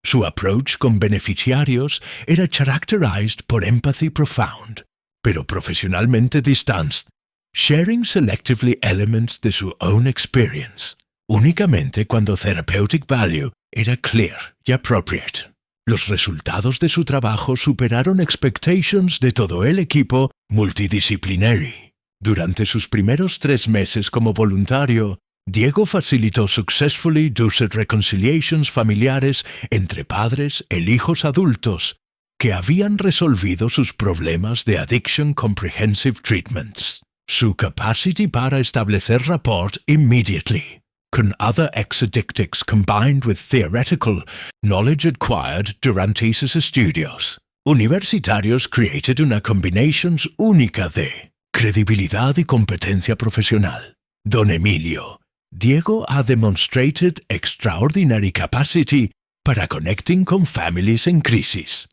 Su approach con beneficiarios era characterized por empathy profound, pero profesionalmente distanced, sharing selectively elements de su own experience, únicamente cuando therapeutic value era clear y appropriate. Los resultados de su trabajo superaron expectations de todo el equipo multidisciplinary. Durante sus primeros 3 meses como voluntario, Diego facilitó successfully 12 reconciliations familiares entre padres e hijos adultos que habían resolvido sus problemas de addiction comprehensive treatments. Su capacity para establecer rapport immediately con other ex-addicts combined with theoretical knowledge acquired durante sus estudios universitarios created una combinación única de credibilidad y competencia profesional. Don Emilio, Diego ha demonstrated extraordinary capacity para connecting con families en crisis.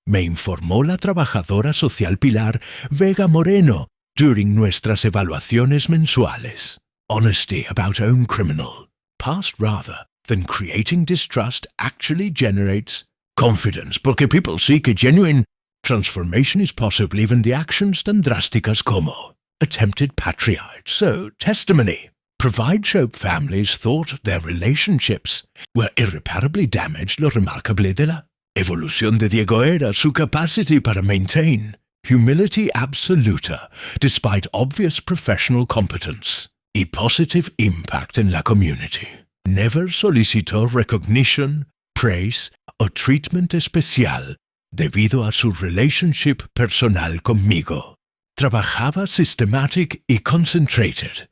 Me informó la trabajadora social Pilar Vega Moreno during nuestras evaluaciones mensuales. Honesty about own criminal past rather than creating distrust actually generates confidence porque people see que genuine transformation is possible even the actions tan drásticas como attempted patriarch. So, testimony provide show families thought their relationships were irreparably damaged. Lo remarcable de la evolución de Diego era su capacity para maintain humility absoluta despite obvious professional competence y positive impact en la community. Never solicitó recognition, praise o treatment especial debido a su relationship personal conmigo. Trabajaba systematic y concentrated,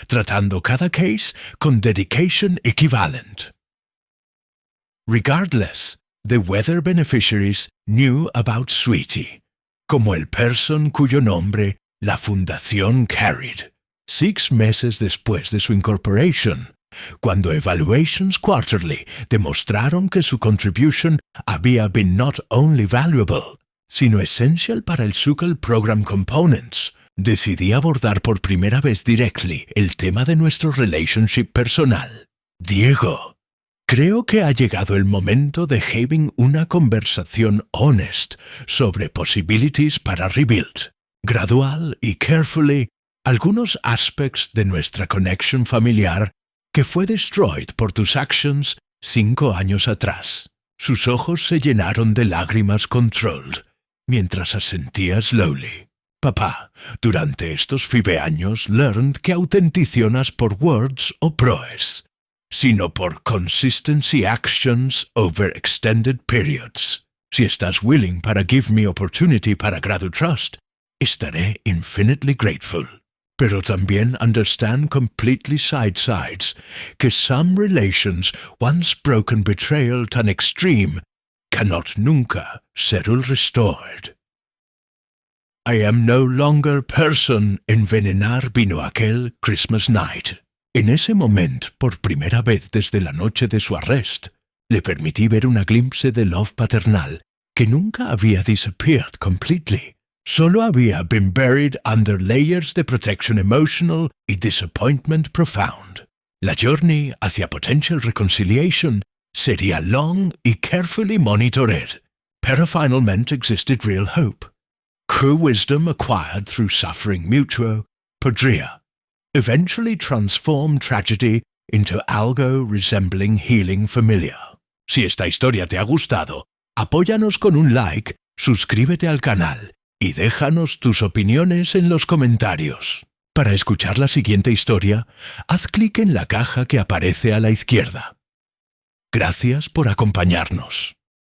tratando cada case con dedication equivalent. Regardless de whether beneficiaries knew about Sweetie, como el person cuyo nombre la fundación carried. 6 meses después de su incorporation, cuando evaluations quarterly demostraron que su contribution había been not only valuable, sino essential para el SUCL Program Components, decidí abordar por primera vez directly el tema de nuestro relationship personal. Diego, creo que ha llegado el momento de having una conversación honest sobre possibilities para rebuild, gradual y carefully, algunos aspects de nuestra connection familiar que fue destroyed por tus actions 5 años atrás. Sus ojos se llenaron de lágrimas controlled, mientras asentía slowly. Papá, durante estos 5 años learned que autenticionas por words o proes, sino por consistency actions over extended periods. Si estás willing para give me opportunity para gradu trust, estaré infinitely grateful. Pero también understand completely sides que some relations once broken betrayal tan extreme cannot nunca ser restored. I am no longer person envenenar vino aquel Christmas night. En ese momento, por primera vez desde la noche de su arrest, le permití ver una glimpse de love paternal que nunca había disappeared completely. Solo había been buried under layers de protection emotional y disappointment profound. La journey hacia potential reconciliation sería long y carefully monitored, pero finalmente existed real hope. True wisdom acquired through suffering mutuo podría eventually transform tragedy into algo resembling healing familiar. Si esta historia te ha gustado, apóyanos con un like, suscríbete al canal y déjanos tus opiniones en los comentarios. Para escuchar la siguiente historia, haz clic en la caja que aparece a la izquierda. Gracias por acompañarnos.